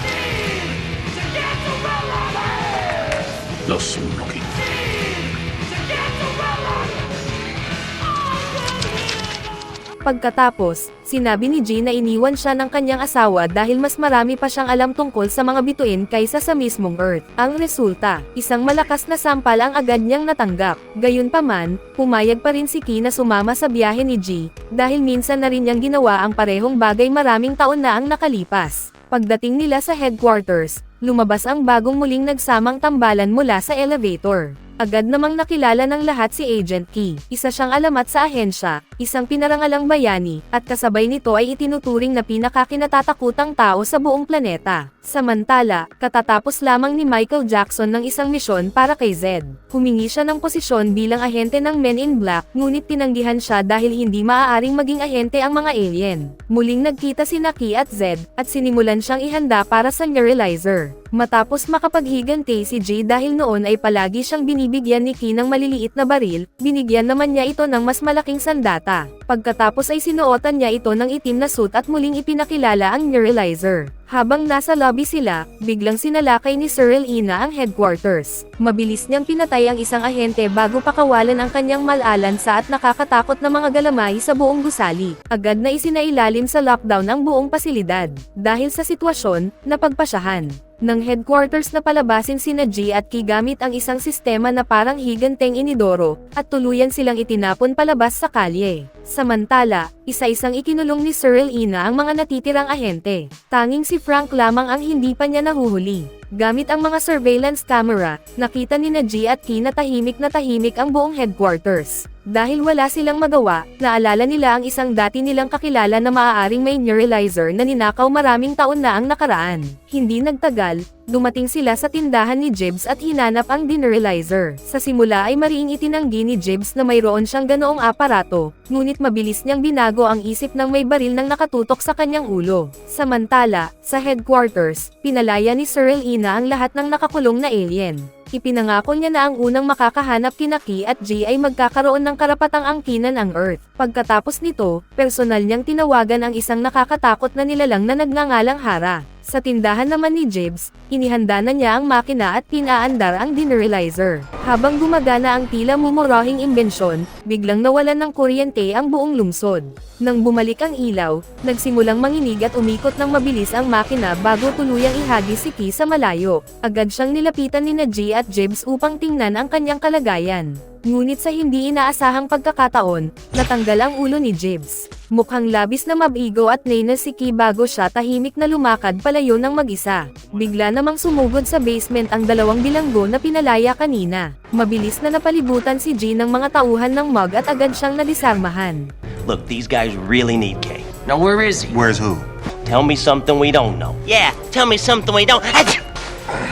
Pagkatapos, sinabi ni G na iniwan siya ng kanyang asawa dahil mas marami pa siyang alam tungkol sa mga bituin kaysa sa mismong Earth. Ang resulta, isang malakas na sampal ang agad niyang natanggap. Gayunpaman, pumayag pa rin si Key na sumama sa biyahe ni G, dahil minsan na rin niyang ginawa ang parehong bagay maraming taon na ang nakalipas. Pagdating nila sa headquarters, lumabas ang bagong muling nagsamang tambalan mula sa elevator. Agad namang nakilala ng lahat si Agent Key. Isa siyang alamat sa ahensya, isang pinarangalang bayani, at kasabay nito ay itinuturing na pinakakinatatakutang tao sa buong planeta. Samantala, katatapos lamang ni Michael Jackson ng isang misyon para kay Zed. Humingi siya ng posisyon bilang ahente ng Men in Black, ngunit tinanggihan siya dahil hindi maaaring maging ahente ang mga alien. Muling nagkita si Key at Zed, at sinimulan siyang ihanda para sa neuralizer. Matapos makapaghiganti si G dahil noon ay palagi siyang binibigyan ni Key ng maliliit na baril, binigyan naman niya ito ng mas malaking sandata. Pagkatapos ay sinuotan niya ito ng itim na suit at muling ipinakilala ang neuralizer. Habang nasa lobby sila, biglang sinalakay ni Cyril Ina ang headquarters. Mabilis niyang pinatay ang isang ahente bago pakawalan ang kanyang malalansa at nakakatakot na mga galamay sa buong gusali. Agad na isinailalim sa lockdown ang buong pasilidad. Dahil sa sitwasyon, napagpasyahan ng headquarters na palabasin sina G at Key gamit ang isang sistema na parang higanteng inidoro, at tuluyan silang itinapon palabas sa kalye. Samantala, isa-isang ikinulong ni Cyril Ina ang mga natitirang ahente. Tanging si Frank lamang ang hindi pa niya nahuhuli. Gamit ang mga surveillance camera, nakita ni G at Key na tahimik ang buong headquarters. Dahil wala silang magawa, naalala nila ang isang dati nilang kakilala na maaaring may neuralizer na ninakaw maraming taon na ang nakaraan. Hindi nagtagal, dumating sila sa tindahan ni Jibbs at hinanap ang deneuralizer. Sa simula ay mariing itinanggi ni Jibbs na mayroon siyang ganoong aparato, ngunit mabilis niyang binago ang isip ng may baril nang nakatutok sa kanyang ulo. Samantala, sa headquarters, pinalaya ni Cyril Ina ang lahat ng nakakulong na alien. Ipinangako niya na ang unang makakahanap kina Key at G ay magkakaroon ng karapatang angkinan ang Earth. Pagkatapos nito, personal niyang tinawagan ang isang nakakatakot na nilalang na nagngangalang Hara. Sa tindahan naman ni Jibbs, inihanda na niya ang makina at pinaandar ang deneuralizer. Habang gumagana ang tila mumurahing imbensyon, biglang nawalan ng kuryente ang buong lungsod. Nang bumalik ang ilaw, nagsimulang manginig at umikot ng mabilis ang makina bago tuluyang ihagis si Key sa malayo. Agad siyang nilapitan ni G at Jibbs upang tingnan ang kanyang kalagayan. Ngunit sa hindi inaasahang pagkakataon, natanggal ang ulo ni Jibbs. Mukhang labis na mabigo at nainas si Key bago siya tahimik na lumakad palayo ng mag-isa. Bigla namang sumugod sa basement ang dalawang bilanggo na pinalaya kanina. Mabilis na napalibutan si G ng mga tauhan ng mug at agad siyang nadisarmahan. Look, these guys really need Kay. Now where is he? Where's who? Tell me something we don't know. Yeah, tell me something we don't.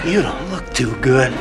You don't look too good.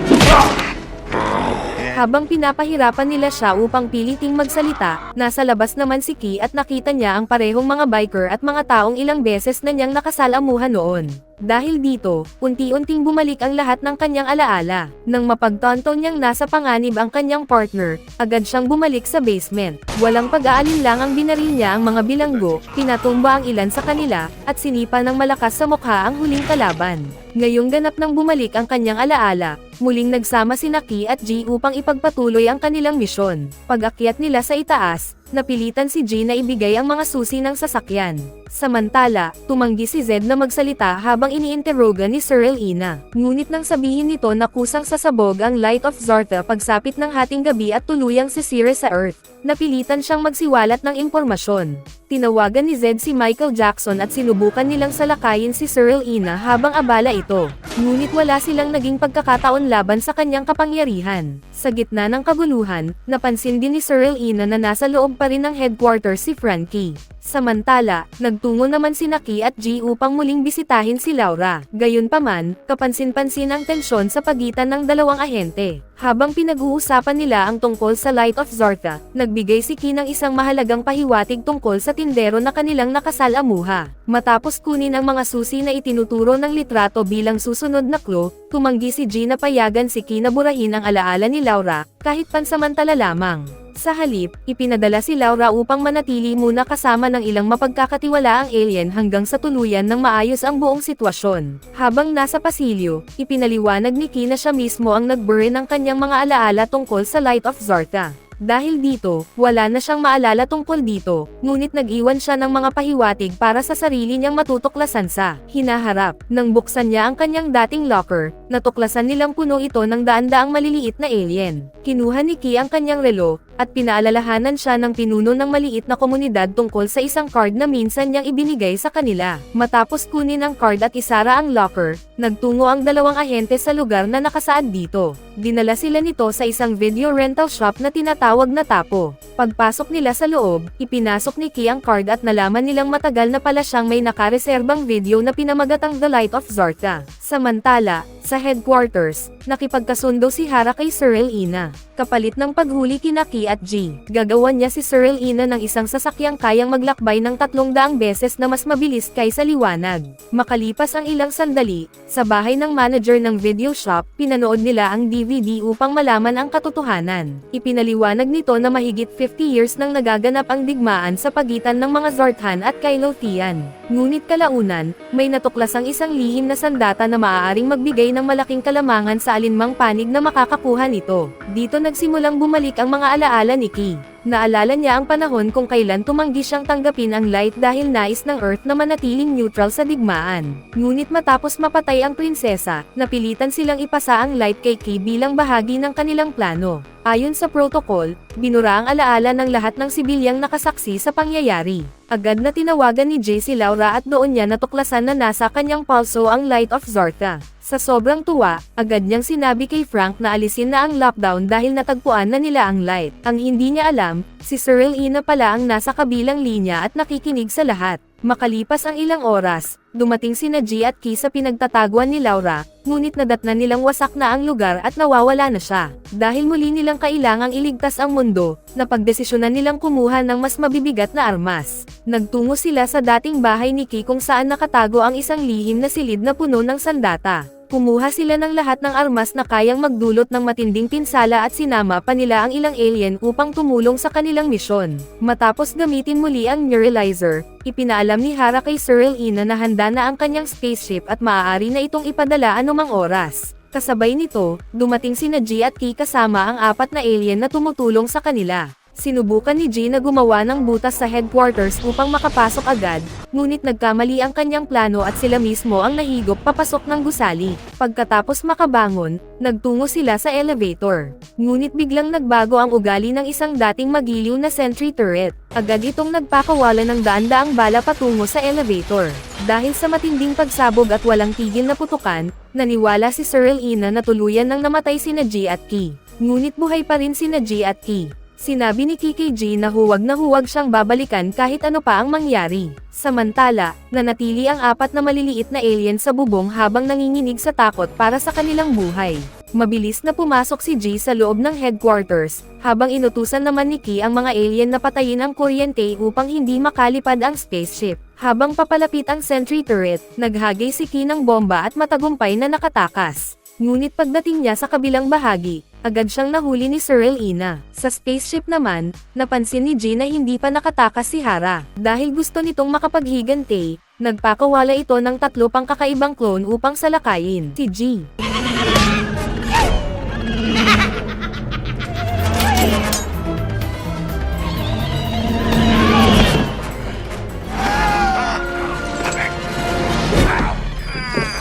Habang pinapahirapan nila siya upang piliting magsalita, nasa labas naman si Key at nakita niya ang parehong mga biker at mga taong ilang beses na niyang nakasalamuhan noon. Dahil dito, unti-unting bumalik ang lahat ng kanyang alaala. Nang mapagtanto niyang nasa panganib ang kanyang partner, agad siyang bumalik sa basement. Walang pag-aalinlang ang binaril niya ang mga bilanggo, pinatumba ang ilan sa kanila, at sinipa ng malakas sa mukha ang huling kalaban. Ngayong ganap nang bumalik ang kanyang alaala, muling nagsama si Key at G upang ipagpatuloy ang kanilang misyon. Pag-akyat nila sa itaas, napilitan si G na ibigay ang mga susi ng sasakyan. Samantala, tumanggi si Zed na magsalita habang iniinteroga ni Cyril Ina. Ngunit nang sabihin nito na kusang sasabog ang Light of Zarta pagsapit ng hating gabi at tuluyang sisira sa Earth. napilitan siyang magsiwalat ng impormasyon. Tinawagan ni Zed si Michael Jackson at sinubukan nilang salakayin si Cyril Ina habang abala ito. Ngunit wala silang naging pagkakataon laban sa kanyang kapangyarihan. Sa gitna ng kaguluhan, napansin din ni Cyril Ina na nasa loob pa rin ng headquarters si Frankie. Samantala, nagtungo naman si Naki at G upang muling bisitahin si Laura. Gayunpaman, kapansin-pansin ang tensyon sa pagitan ng dalawang ahente. Habang pinag-uusapan nila ang tungkol sa Light of Zarka, nagbigay si Ki ng isang mahalagang pahiwatig tungkol sa tindero na kanilang nakasalamuha. Matapos kunin ang mga susi na itinuturo ng litrato bilang susunod na clue, tumanggi si G na payagan si Ki na burahin ang alaala ni Laura, kahit pansamantala lamang. Sa halip, ipinadala si Laura upang manatili muna kasama ng ilang mapagkakatiwalaang alien hanggang sa tuluyan ng maayos ang buong sitwasyon. Habang nasa pasilyo, ipinaliwanag ni Ki na siya mismo ang nag-burn ng kanyang mga alaala tungkol sa Light of Zarka. Dahil dito, wala na siyang maalala tungkol dito, ngunit nag-iwan siya ng mga pahiwatig para sa sarili niyang matutuklasan sa hinaharap. Nang buksan niya ang kanyang dating locker, natuklasan nilang puno ito ng daan-daang maliliit na alien. Kinuha ni Ki ang kanyang relo, at pinaalalahanan siya ng pinuno ng maliit na komunidad tungkol sa isang card na minsan niyang ibinigay sa kanila. Matapos kunin ang card at isara ang locker, nagtungo ang dalawang ahente sa lugar na nakasaad dito. Dinala sila nito sa isang video rental shop na tinatawag na Tapo. Pagpasok nila sa loob, ipinasok ni Ki ang card at nalaman nilang matagal na pala siyang may nakareserbang video na pinamagatang The Light of Zarka. Samantala, sa headquarters, nakipagkasundo si Hara kay Cyril Ina. Kapalit ng paghuli kina Ki at G, gagawan niya si Cyril Ina ng isang sasakyang kayang maglakbay ng 300 beses na mas mabilis kaysa liwanag. Makalipas ang ilang sandali, sa bahay ng manager ng video shop, pinanood nila ang DVD upang malaman ang katotohanan. Ipinaliwanag nito na mahigit 50 years nang nagaganap ang digmaan sa pagitan ng mga Zartan at Kylotian. Ngunit kalaunan, may natuklasang isang lihim na sandata na maaaring magbigay ng malaking kalamangan sa alinmang panig na makakakuha nito. Dito nagsimulang bumalik ang mga alaala ni Ki. Naalala niya ang panahon kung kailan tumanggi siyang tanggapin ang light dahil nais ng Earth na manatiling neutral sa digmaan. Ngunit matapos mapatay ang prinsesa, napilitan silang ipasa ang light kay Ki bilang bahagi ng kanilang plano. Ayon sa protocol, binura ang alaala ng lahat ng sibilyang nakasaksi sa pangyayari. Agad na tinawagan ni Jay si Laura at doon niya natuklasan na nasa kanyang pulso ang Light of Zarka. Sa sobrang tuwa, agad niyang sinabi kay Frank na alisin na ang lockdown dahil natagpuan na nila ang light. Ang hindi niya alam, si Cyril Ina pala ang nasa kabilang linya at nakikinig sa lahat. Makalipas ang ilang oras, dumating sina G at Ki sa pinagtataguan ni Laura, ngunit nadatnan nilang wasak na ang lugar at nawawala na siya. Dahil muli nilang kailangang iligtas ang mundo, napagdesisyonan nilang kumuha ng mas mabibigat na armas. Nagtungo sila sa dating bahay ni Ki kung saan nakatago ang isang lihim na silid na puno ng sandata. Kumuha sila ng lahat ng armas na kayang magdulot ng matinding pinsala at sinama pa nila ang ilang alien upang tumulong sa kanilang misyon. Matapos gamitin muli ang neuralizer, ipinaalam ni Hara kay Cyril Ina na handa na ang kanyang spaceship at maaari na itong ipadala anumang oras. Kasabay nito, dumating sina G at Ki kasama ang 4 na alien na tumutulong sa kanila. Sinubukan ni G na gumawa ng butas sa headquarters upang makapasok agad, ngunit nagkamali ang kanyang plano at sila mismo ang nahigop papasok ng gusali. Pagkatapos makabangon, nagtungo sila sa elevator. Ngunit biglang nagbago ang ugali ng isang dating magiliw na sentry turret. Agad itong nagpakawala ng daan-daang bala patungo sa elevator. Dahil sa matinding pagsabog at walang tigil na putukan, naniwala si Cyril Ina na tuluyan nang namatay sina G at Ki. Ngunit buhay pa rin sina G at Ki. Sinabi ni KKG na huwag siyang babalikan kahit ano pa ang mangyari. Samantala, nanatili ang 4 na maliliit na alien sa bubong habang nanginginig sa takot para sa kanilang buhay. Mabilis na pumasok si G sa loob ng headquarters, habang inutusan naman ni Ki ang mga alien na patayin ang kuryente upang hindi makalipad ang spaceship. Habang papalapit ang sentry turret, naghagay si Ki ng bomba at matagumpay na nakatakas. Ngunit pagdating niya sa kabilang bahagi, agad siyang nahuli ni Cyril Ina. Sa spaceship naman, napansin ni G na hindi pa nakatakas si Hara. Dahil gusto nitong makapaghigante, nagpakawala ito ng 3 pang kakaibang clone upang salakayin si G.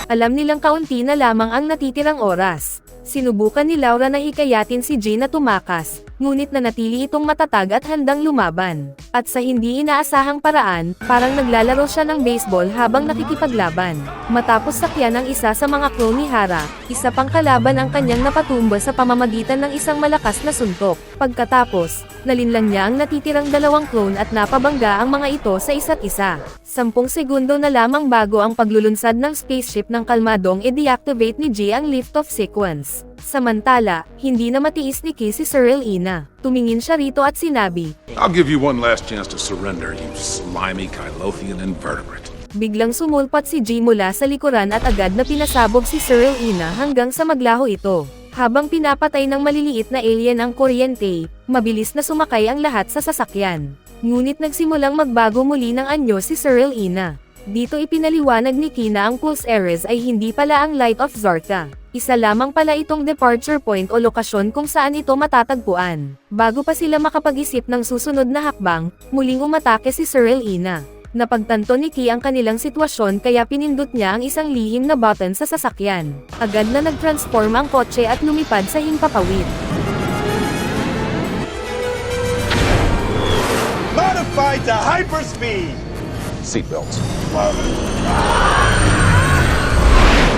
Alam nilang kaunti na lamang ang natitirang oras. Sinubukan ni Laura na hikayatin si G na tumakas, ngunit nanatili itong matatag at handang lumaban. At sa hindi inaasahang paraan, parang naglalaro siya ng baseball habang nakikipaglaban. Matapos sakyan ang isa sa mga clone ni Hara, isa pang kalaban ang kanyang napatumba sa pamamagitan ng isang malakas na suntok. Pagkatapos, nalinlang niya ang natitirang dalawang clone at napabangga ang mga ito sa isa't isa. 10 segundo na lamang bago ang paglulunsad ng spaceship ng kalmadong i-deactivate ni G ang lift-off sequence. Samantala, hindi na matiis ni Key si Cyril Ina. Tumingin siya rito at sinabi, I'll give you one last chance to surrender, you slimy Kylothian invertebrate. biglang sumulpat si G mula sa likuran at agad na pinasabog si Cyril Ina hanggang sa maglaho ito. Habang pinapatay ng maliliit na alien ang kuryente, mabilis na sumakay ang lahat sa sasakyan. Ngunit nagsimulang magbago muli ng anyo si Cyril Ina. Dito ipinaliwanag ni Key na ang Pulse Ares ay hindi pala ang Light of Zarka. Isa lamang pala itong departure point o lokasyon kung saan ito matatagpuan. Bago pa sila makapag-isip ng susunod na hakbang, muling umatake si Cyril Ina. Napagtanto ni Key ang kanilang sitwasyon kaya pinindot niya ang isang lihim na button sa sasakyan. Agad na nag-transform ang kotse at lumipad sa himpapawid. Modified to hyperspeed! Seatbelts.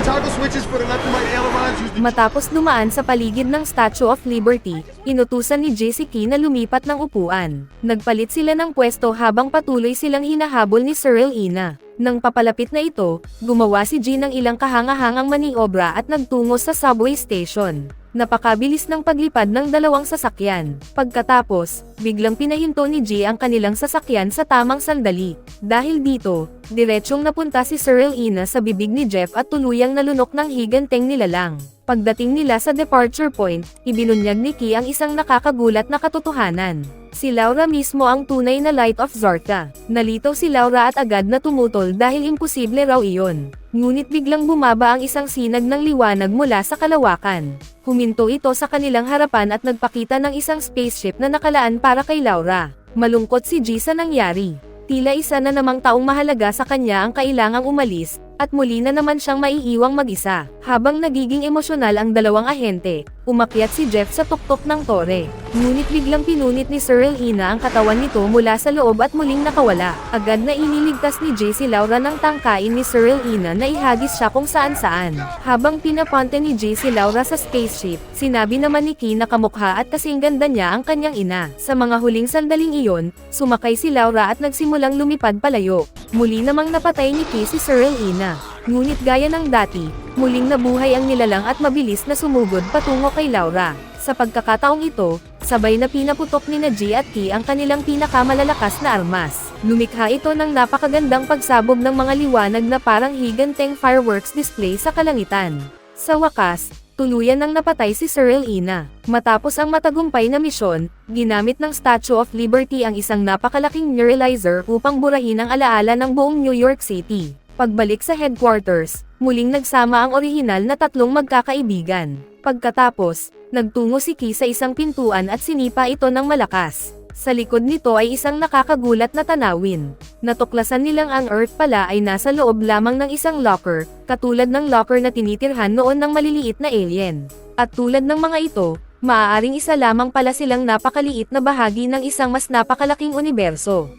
Toggle switches for the left and right ailerons. Use the Matapos dumaan sa paligid ng Statue of Liberty, inutusan ni Jessica na lumipat ng upuan. Nagpalit sila ng pwesto habang patuloy silang hinahabol ni Cyril Ina. Nang papalapit na ito, gumawa si G ng ilang kahangahangang maniobra at nagtungo sa subway station. Napakabilis ng paglipad ng dalawang sasakyan. Pagkatapos, biglang pinahinto ni G ang kanilang sasakyan sa tamang sandali. Dahil dito, diretsyong napunta si Cyril Ina sa bibig ni Jeff at tuluyang nalunok ng higanteng nilalang. Pagdating nila sa departure point, ibinunyag ni Key ang isang nakakagulat na katotohanan. Si Laura mismo ang tunay na Light of Zarka. Nalitaw si Laura at agad na tumutol dahil imposible raw iyon. Ngunit biglang bumaba ang isang sinag ng liwanag mula sa kalawakan. Huminto ito sa kanilang harapan at nagpakita ng isang spaceship na nakalaan para kay Laura. Malungkot si G sa nangyari. Tila isa na namang taong mahalaga sa kanya ang kailangang umalis, at muli na naman siyang maiiwang mag-isa. Habang nagiging emosyonal ang dalawang ahente, umakyat si Jeff sa tuktok ng tore. Ngunit biglang pinunit ni Cyril Ina ang katawan nito mula sa loob at muling nakawala. Agad na iniligtas ni Jay si Laura ng tangkain ni Cyril Ina na ihagis siya kung saan-saan. Habang pinaponte ni Jay si Laura sa spaceship, sinabi naman ni Key na kamukha at kasing ganda niya ang kanyang ina. Sa mga huling sandaling iyon, sumakay si Laura at nagsimulang lumipad palayo. Muli namang napatay ni Key si Cyril Ina. Ngunit gaya ng dati, muling nabuhay ang nilalang at mabilis na sumugod patungo kay Laura. Sa pagkakataong ito, sabay na pinaputok ni G at Key ang kanilang pinakamalalakas na armas. Lumikha ito ng napakagandang pagsabog ng mga liwanag na parang higanteng fireworks display sa kalangitan. Sa wakas, tuluyan nang napatay si Cyril Ina. Matapos ang matagumpay na misyon, ginamit ng Statue of Liberty ang isang napakalaking neuralizer upang burahin ang alaala ng buong New York City. Pagbalik sa headquarters, muling nagsama ang orihinal na tatlong magkakaibigan. Pagkatapos, nagtungo si Key sa isang pintuan at sinipa ito ng malakas. Sa likod nito ay isang nakakagulat na tanawin. Natuklasan nilang ang Earth pala ay nasa loob lamang ng isang locker, katulad ng locker na tinitirhan noon ng maliliit na alien. At tulad ng mga ito, maaaring isa lamang pala silang napakaliit na bahagi ng isang mas napakalaking universo.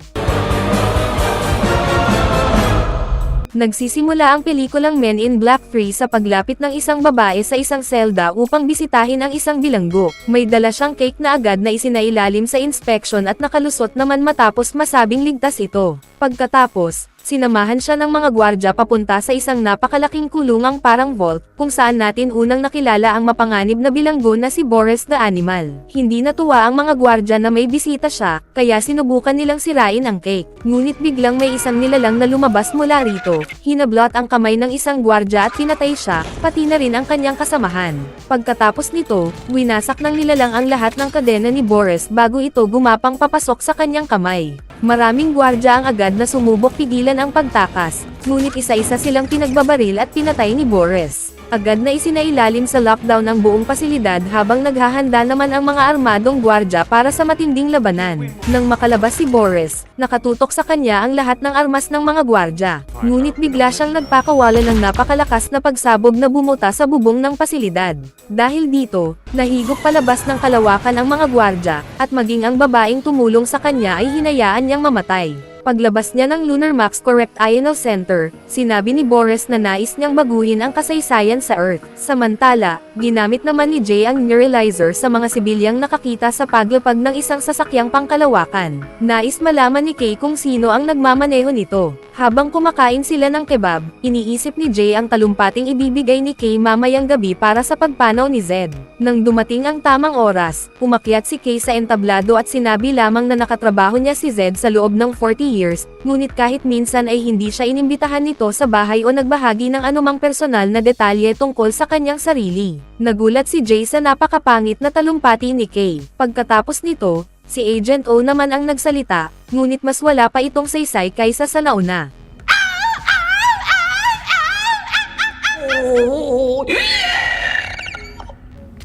Nagsisimula ang pelikulang Men in Black 3 sa paglapit ng isang babae sa isang selda upang bisitahin ang isang bilanggo. May dala siyang cake na agad na isinailalim sa inspection at nakalusot naman matapos masabing ligtas ito. Pagkatapos, sinamahan siya ng mga gwardya papunta sa isang napakalaking kulungang parang vault, kung saan natin unang nakilala ang mapanganib na bilanggo na si Boris the Animal. Hindi natuwa ang mga gwardya na may bisita siya, kaya sinubukan nilang sirain ang cake. Ngunit biglang may isang nilalang na lumabas mula rito, hinablot ang kamay ng isang gwardya at pinatay siya, pati na rin ang kanyang kasamahan. Pagkatapos nito, winasak ng nilalang ang lahat ng kadena ni Boris bago ito gumapang papasok sa kanyang kamay. Maraming gwardya ang agad na sumubok pigilan ang pagtakas, ngunit isa-isa silang pinagbabaril at pinatay ni Boris. Agad na isinailalim sa lockdown ang buong pasilidad habang naghahanda naman ang mga armadong gwardya para sa matinding labanan. Nang makalabas si Boris, nakatutok sa kanya ang lahat ng armas ng mga gwardya. Ngunit bigla siyang nagpakawala ng napakalakas na pagsabog na bumuta sa bubong ng pasilidad. Dahil dito, nahigop palabas ng kalawakan ang mga gwardya, at maging ang babaeng tumulong sa kanya ay hinayaan niyang mamatay. Paglabas niya ng Lunar Max Correct Ional Center, sinabi ni Boris na nais niyang baguhin ang kasaysayan sa Earth. Samantala, ginamit naman ni Jay ang neuralizer sa mga sibilyang nakakita sa paglapag ng isang sasakyang pangkalawakan. Nais malaman ni Kay kung sino ang nagmamaneho nito. Habang kumakain sila ng kebab, iniisip ni Jay ang talumpating ibibigay ni Kay mamayang gabi para sa pagpanaw ni Zed. Nang dumating ang tamang oras, umakyat si Kay sa entablado at sinabi lamang na nakatrabaho niya si Zed sa loob ng 40 years, ngunit kahit minsan ay hindi siya inimbitahan nito sa bahay o nagbahagi ng anumang personal na detalye tungkol sa kanyang sarili. Nagulat si Jay sa napakapangit na talumpati ni Kay. Pagkatapos nito, si Agent O naman ang nagsalita, ngunit mas wala pa itong saysay kaysa sa nauna.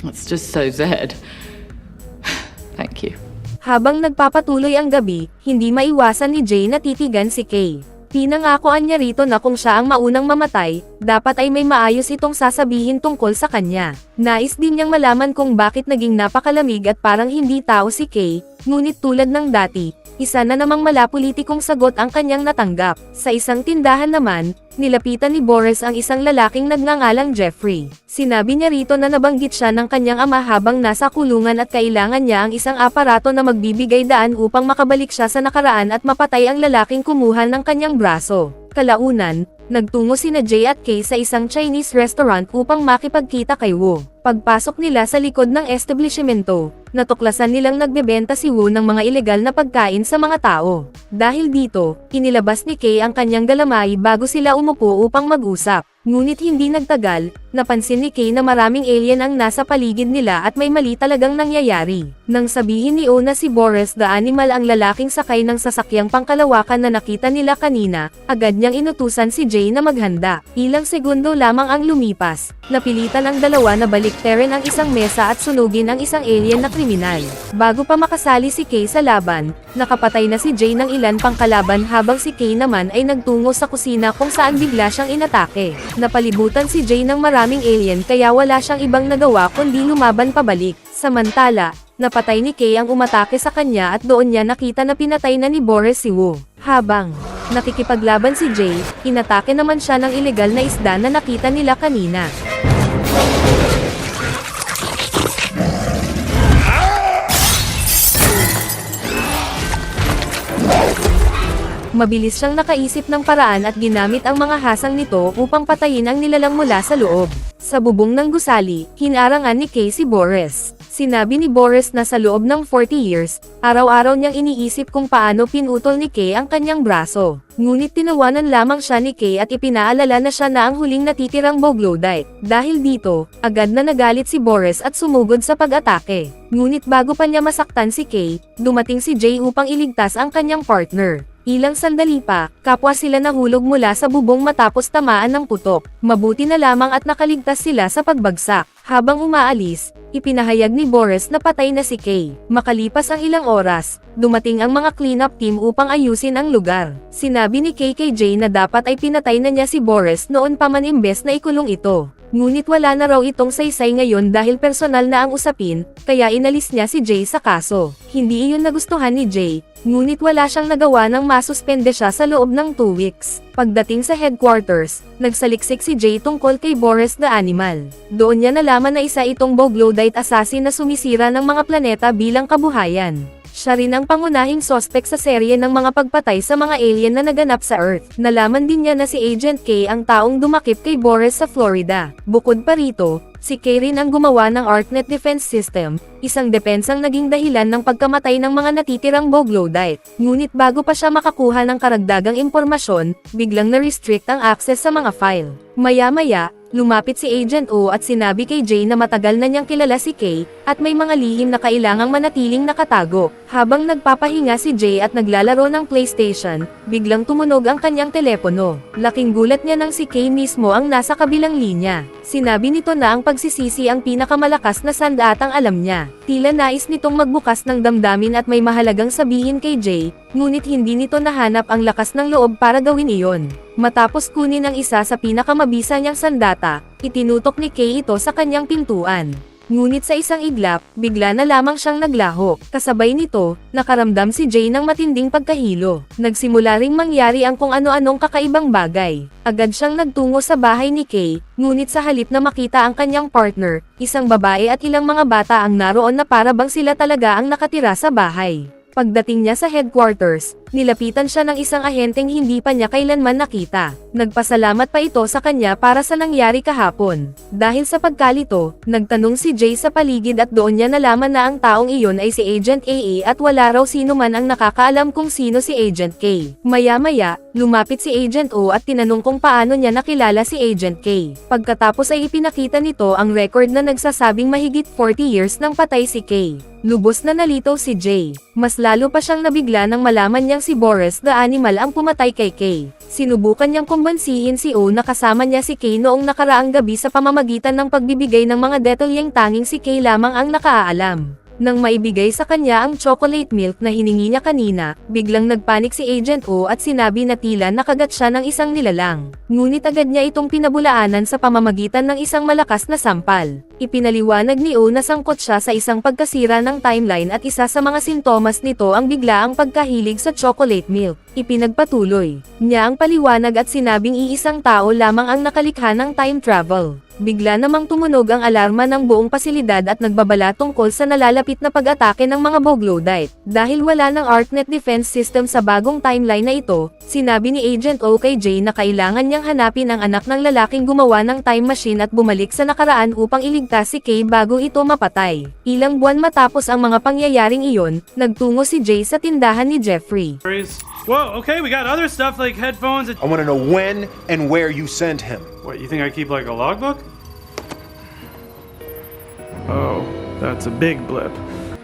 That's just so Zed. Thank you. Habang nagpapatuloy ang gabi, hindi maiwasan ni Jay na titigan si Kay. Pinangakoan niya rito na kung siya ang maunang mamatay, dapat ay may maayos itong sasabihin tungkol sa kanya. Nais din niyang malaman kung bakit naging napakalamig at parang hindi tao si Kay, ngunit tulad ng dati, isa na namang malapolitikong sagot ang kanyang natanggap. Sa isang tindahan naman, nilapitan ni Boris ang isang lalaking nagngangalang Jeffrey. Sinabi niya rito na nabanggit siya ng kanyang ama habang nasa kulungan at kailangan niya ang isang aparato na magbibigay daan upang makabalik siya sa nakaraan at mapatay ang lalaking kumuha ng kanyang braso. Kalaunan, nagtungo sina Jay at Kay sa isang Chinese restaurant upang makipagkita kay Wu. Pagpasok nila sa likod ng establishmento, natuklasan nilang nagbebenta si Wu ng mga ilegal na pagkain sa mga tao. Dahil dito, inilabas ni Kay ang kanyang galamay bago sila umupo upang mag-usap. Ngunit hindi nagtagal, napansin ni Kay na maraming alien ang nasa paligid nila at may mali talagang nangyayari. Nang sabihin ni O na si Boris the Animal ang lalaking sakay ng sasakyang pangkalawakan na nakita nila kanina, agad niyang inutusan si Jay na maghanda. Ilang segundo lamang ang lumipas, napilitan ang dalawa na baliktarin ang isang mesa at sunugin ang isang alien na kriminal. Bago pa makasali si Kay sa laban, nakapatay na si Jay ng ilan pang kalaban habang si Kay naman ay nagtungo sa kusina kung saan bigla siyang inatake. Napalibutan si Jay ng maraming alien kaya wala siyang ibang nagawa kundi lumaban pabalik. Samantala, napatay ni Kay ang umatake sa kanya at doon niya nakita na pinatay na ni Boris si Wu. Habang nakikipaglaban si Jay, inatake naman siya ng ilegal na isda na nakita nila kanina. Mabilis siyang nakaisip ng paraan at ginamit ang mga hasang nito upang patayin ang nilalang mula sa loob. Sa bubong ng gusali, hinarangan ni Kay si Boris. Sinabi ni Boris na sa loob ng 40 years, araw-araw niyang iniisip kung paano pinutol ni Kay ang kanyang braso. Ngunit tinawanan lamang siya ni Kay at ipinaalala na siya na ang huling natitirang Bogloodite. Dahil dito, agad na nagalit si Boris at sumugod sa pag-atake. Ngunit bago pa niya masaktan si Kay, dumating si Jay upang iligtas ang kanyang partner. Ilang sandali pa, kapwa sila nahulog mula sa bubong matapos tamaan ng putok. Mabuti na lamang at nakaligtas sila sa pagbagsak. Habang umaalis, ipinahayag ni Boris na patay na si Kay. Makalipas ang ilang oras, dumating ang mga cleanup team upang ayusin ang lugar. Sinabi ni Kay kay Jay na dapat ay pinatay na niya si Boris noon pa man imbes na ikulong ito. Ngunit wala na raw itong saysay ngayon dahil personal na ang usapin, kaya inalis niya si Jay sa kaso. Hindi iyon nagustuhan ni Jay, ngunit wala siyang nagawa nang masuspende siya sa loob ng 2 weeks. Pagdating sa headquarters, nagsaliksik si Jay tungkol kay Boris the Animal. Doon niya nalaman na isa itong Bogloodite assassin na sumisira ng mga planeta bilang kabuhayan. Siya rin ang pangunahing sospek sa serye ng mga pagpatay sa mga alien na naganap sa Earth. Nalaman din niya na si Agent K ang taong dumakip kay Boris sa Florida. Bukod pa rito, si K rin ang gumawa ng ArcNet Defense System, isang depensang naging dahilan ng pagkamatay ng mga natitirang Bogloodite. Ngunit bago pa siya makakuha ng karagdagang impormasyon, biglang na-restrict ang access sa mga file. Maya-maya, Lumapit si Agent O at sinabi kay Jay na matagal na niyang kilala si Kay, at may mga lihim na kailangang manatiling nakatago. Habang nagpapahinga si Jay at naglalaro ng PlayStation, biglang tumunog ang kanyang telepono. Laking gulat niya nang si Kay mismo ang nasa kabilang linya. Sinabi nito na ang pagsisisi ang pinakamalakas na sandatang alam niya. Tila nais nitong magbukas ng damdamin at may mahalagang sabihin kay Jay, ngunit hindi nito nahanap ang lakas ng loob para gawin iyon. Matapos kunin ang isa sa pinakamabisa niyang sandata, itinutok ni Kay ito sa kanyang pintuan. Ngunit sa isang iglap, bigla na lamang siyang naglaho. Kasabay nito, nakaramdam si Jay ng matinding pagkahilo. Nagsimula ring mangyari ang kung ano-anong kakaibang bagay. Agad siyang nagtungo sa bahay ni Kay, ngunit sa halip na makita ang kanyang partner, isang babae at ilang mga bata ang naroon na para bang sila talaga ang nakatira sa bahay. Pagdating niya sa headquarters, nilapitan siya ng isang ahenteng hindi pa niya kailanman nakita. Nagpasalamat pa ito sa kanya para sa nangyari kahapon. Dahil sa pagkalito, nagtanong si Jay sa paligid at doon niya nalaman na ang taong iyon ay si Agent AA at wala raw sino man ang nakakaalam kung sino si Agent K. Maya-maya, lumapit si Agent O at tinanong kung paano niya nakilala si Agent K. Pagkatapos ay ipinakita nito ang record na nagsasabing mahigit 40 years nang patay si K. Lubos na nalitaw si Jay. Mas lalo pa siyang nabigla nang malaman niyang si Boris the Animal ang pumatay kay Kay. Sinubukan niyang kumbansihin si O na kasama niya si Kay noong nakaraang gabi sa pamamagitan ng pagbibigay ng mga detalyeng tanging si Kay lamang ang nakaalam. Nang maibigay sa kanya ang chocolate milk na hiningi niya kanina, biglang nagpanik si Agent O at sinabi na tila nakagat siya ng isang nilalang. Ngunit agad niya itong pinabulaanan sa pamamagitan ng isang malakas na sampal. Ipinaliwanag ni O na sangkot siya sa isang pagkasira ng timeline at isa sa mga sintomas nito ang biglaang pagkahilig sa chocolate milk. Ipinagpatuloy niya ang paliwanag at sinabing iisang tao lamang ang nakalikha ng time travel. Bigla namang tumunog ang alarma ng buong pasilidad at nagbabala tungkol sa nalalapit na pag-atake ng mga Bogloodite. Dahil wala ng ArcNet defense system sa bagong timeline na ito, sinabi ni Agent O kay Jay na kailangan niyang hanapin ang anak ng lalaking gumawa ng time machine at bumalik sa nakaraan upang iligtas si Kay bago ito mapatay. Ilang buwan matapos ang mga pangyayaring iyon, nagtungo si Jay sa tindahan ni Jeffrey. Whoa, okay, we got other stuff like headphones and... I want to know when and where you sent him. What, you think I keep like a logbook? Oh, that's a big blip.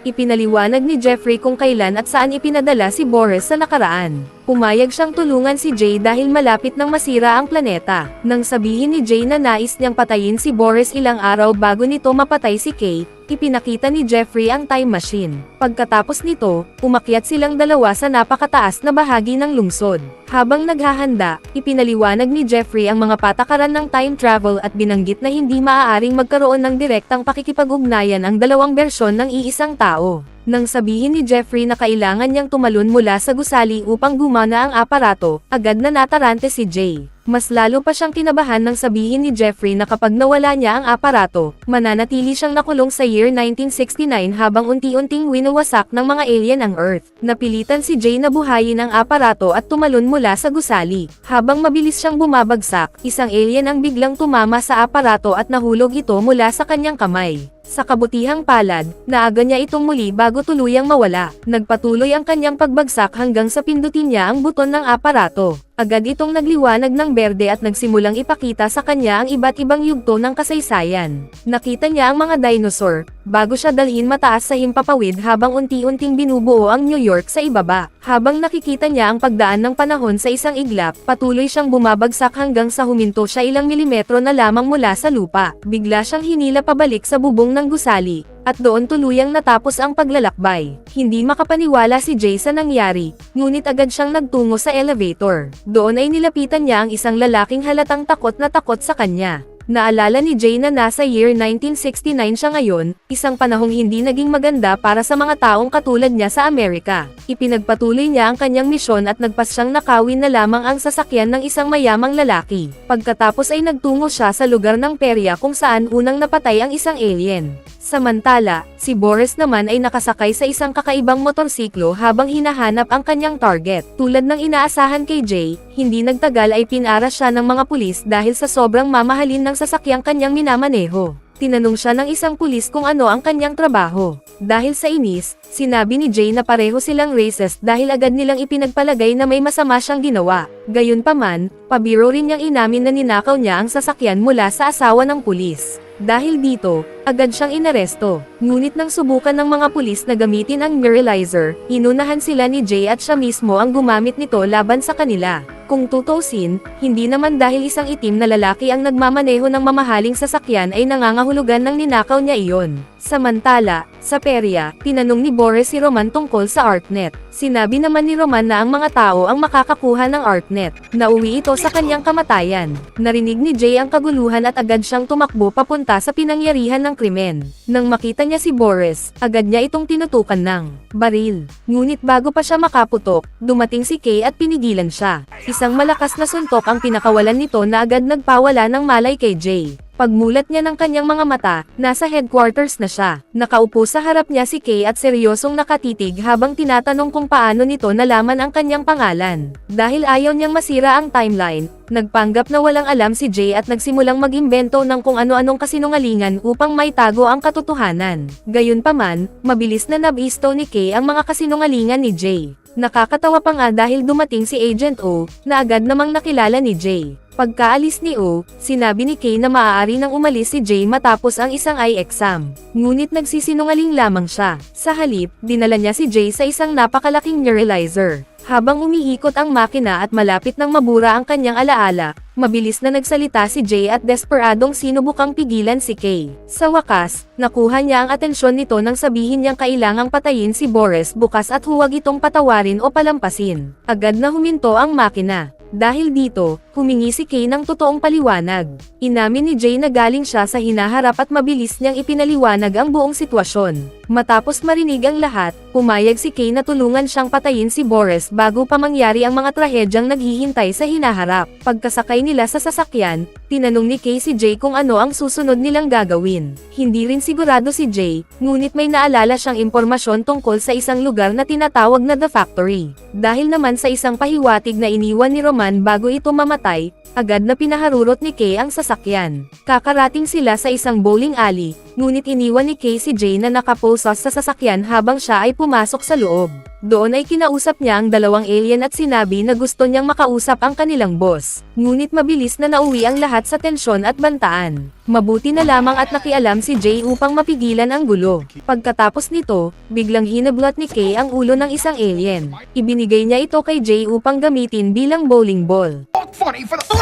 Ipinaliwanag ni Jeffrey kung kailan at saan ipinadala si Boris sa nakaraan. Pumayag siyang tulungan si Jay dahil malapit nang masira ang planeta. Nang sabihin ni Jay na nais niyang patayin si Boris ilang araw bago nito mapatay si Kay, ipinakita ni Jeffrey ang time machine. Pagkatapos nito, umakyat silang dalawa sa napakataas na bahagi ng lungsod. Habang naghahanda, ipinaliwanag ni Jeffrey ang mga patakaran ng time travel at binanggit na hindi maaaring magkaroon ng direktang pakikipag-ugnayan ang dalawang bersyon ng iisang tao. Nang sabihin ni Jeffrey na kailangan niyang tumalon mula sa gusali upang gumana ang aparato, agad na natarante si Jay. Mas lalo pa siyang kinabahan nang sabihin ni Jeffrey na kapag nawala niya ang aparato, mananatili siyang nakulong sa year 1969 habang unti-unting winawasak ng mga alien ang Earth. Napilitan si Jay na buhayin ang aparato at tumalon mula sa gusali. Habang mabilis siyang bumabagsak, isang alien ang biglang tumama sa aparato at nahulog ito mula sa kanyang kamay. Sa kabutihang palad, naaga niya itong muli bago tuluyang mawala. Nagpatuloy ang kanyang pagbagsak hanggang sa pindutin niya ang buton ng aparato. Agad itong nagliwanag ng berde at nagsimulang ipakita sa kanya ang iba't ibang yugto ng kasaysayan. Nakita niya ang mga dinosaur, bago siya dalhin mataas sa himpapawid habang unti-unting binubuo ang New York sa ibaba. Habang nakikita niya ang pagdaan ng panahon sa isang iglap, patuloy siyang bumabagsak hanggang sa huminto siya ilang milimetro na lamang mula sa lupa. Bigla siyang hinila pabalik sa bubong ng gusali, at doon tuluyang natapos ang paglalakbay. Hindi makapaniwala si Jay sa nangyari, ngunit agad siyang nagtungo sa elevator. Doon ay nilapitan niya ang isang lalaking halatang takot na takot sa kanya. Naalala ni Jay na nasa year 1969 siya ngayon, isang panahong hindi naging maganda para sa mga taong katulad niya sa Amerika. Ipinagpatuloy niya ang kanyang misyon at nagpas siyang nakawin na lamang ang sasakyan ng isang mayamang lalaki. Pagkatapos ay nagtungo siya sa lugar ng perya kung saan unang napatay ang isang alien. Samantala, si Boris naman ay nakasakay sa isang kakaibang motorsiklo habang hinahanap ang kanyang target. Tulad ng inaasahan kay Jay, hindi nagtagal ay pinara siya ng mga pulis dahil sa sobrang mamahalin ng sasakyang kanyang minamaneho. Tinanong siya ng isang pulis kung ano ang kanyang trabaho. Dahil sa inis, sinabi ni Jay na pareho silang racist dahil agad nilang ipinagpalagay na may masama siyang ginawa. Gayunpaman, pabiro rin niyang inamin na ninakaw niya ang sasakyan mula sa asawa ng pulis. Dahil dito, agad siyang inaresto. Ngunit nang subukan ng mga pulis na gamitin ang mirrorizer, inunahan sila ni Jay at siya mismo ang gumamit nito laban sa kanila. Kung tutusin, hindi naman dahil isang itim na lalaki ang nagmamaneho ng mamahaling sasakyan ay nangangahulugan ng ninakaw niya iyon. Samantala, sa perya, tinanong ni Boris si Roman tungkol sa ArcNet. Sinabi naman ni Roman na ang mga tao ang makakakuha ng ArcNet. Nauwi ito sa kanyang kamatayan. Narinig ni Jay ang kaguluhan at agad siyang tumakbo papunta sa pinangyarihan ng krimen. Nang makita niya si Boris, agad niya itong tinutukan ng baril. Ngunit bago pa siya makaputok, dumating si Kay at pinigilan siya. Isang malakas na suntok ang pinakawalan nito na agad nagpawala ng malay kay Jay. Pagmulat niya ng kanyang mga mata, nasa headquarters na siya. Nakaupo sa harap niya si Kay at seryosong nakatitig habang tinatanong kung paano nito nalaman ang kanyang pangalan. Dahil ayaw niyang masira ang timeline, nagpanggap na walang alam si Jay at nagsimulang mag-imbento ng kung ano-anong kasinungalingan upang maitago ang katotohanan. Gayunpaman, mabilis na nabisto ni Kay ang mga kasinungalingan ni Jay. Nakakatawa pa nga dahil dumating si Agent O, na agad namang nakilala ni Jay. Pagkaalis ni O, sinabi ni Kay na maaari nang umalis si Jay matapos ang isang eye exam. Ngunit nagsisinungaling lamang siya. Sa halip, dinala niya si Jay sa isang napakalaking neuralizer. Habang umiikot ang makina at malapit nang mabura ang kanyang alaala, mabilis na nagsalita si Jay at desperadong sinubukang pigilan si Kay. Sa wakas, nakuha niya ang atensyon nito nang sabihin niyang kailangang patayin si Boris bukas at huwag itong patawarin o palampasin. Agad na huminto ang makina. Dahil dito, humingi si Kay ng totoong paliwanag. Inamin ni Jay na galing siya sa hinaharap at mabilis niyang ipinaliwanag ang buong sitwasyon. Matapos marinig ang lahat, pumayag si Kay na tulungan siyang patayin si Boris bago pa mangyari ang mga trahedyang naghihintay sa hinaharap. Pagkasakay nila sa sasakyan, tinanong ni Kay si Jay kung ano ang susunod nilang gagawin. Hindi rin sigurado si Jay, ngunit may naalala siyang impormasyon tungkol sa isang lugar na tinatawag na The Factory. Dahil naman sa isang pahiwatig na iniwan ni Roman bago ito mamatay, agad na pinaharurot ni Kay ang sasakyan. Kakarating sila sa isang bowling alley, ngunit iniwan ni Kay si Jay na nakaposas sa sasakyan habang siya ay pumasok sa loob. Doon ay kinausap niya ang dalawang alien at sinabi na gusto niyang makausap ang kanilang boss. Ngunit mabilis na nauwi ang lahat sa tensyon at bantaan. Mabuti na lamang at nakialam si Jay upang mapigilan ang gulo. Pagkatapos nito, biglang hinablot ni Kay ang ulo ng isang alien. Ibinigay niya ito kay Jay upang gamitin bilang bowling ball. Funny for the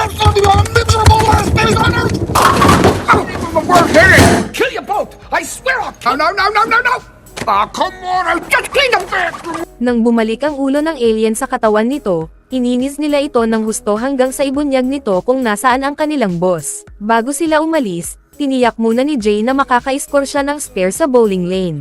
miserable last days on earth! We're hitting! Kill you both! I swear I'll kill— No! Come on, I'll just clean the bathroom! Nang bumalik ang ulo ng alien sa katawan nito, ininis nila ito ng husto hanggang sa ibunyag nito kung nasaan ang kanilang boss. Bago sila umalis, tiniyak muna ni Jay na makaka-score siya ng spare sa bowling lane.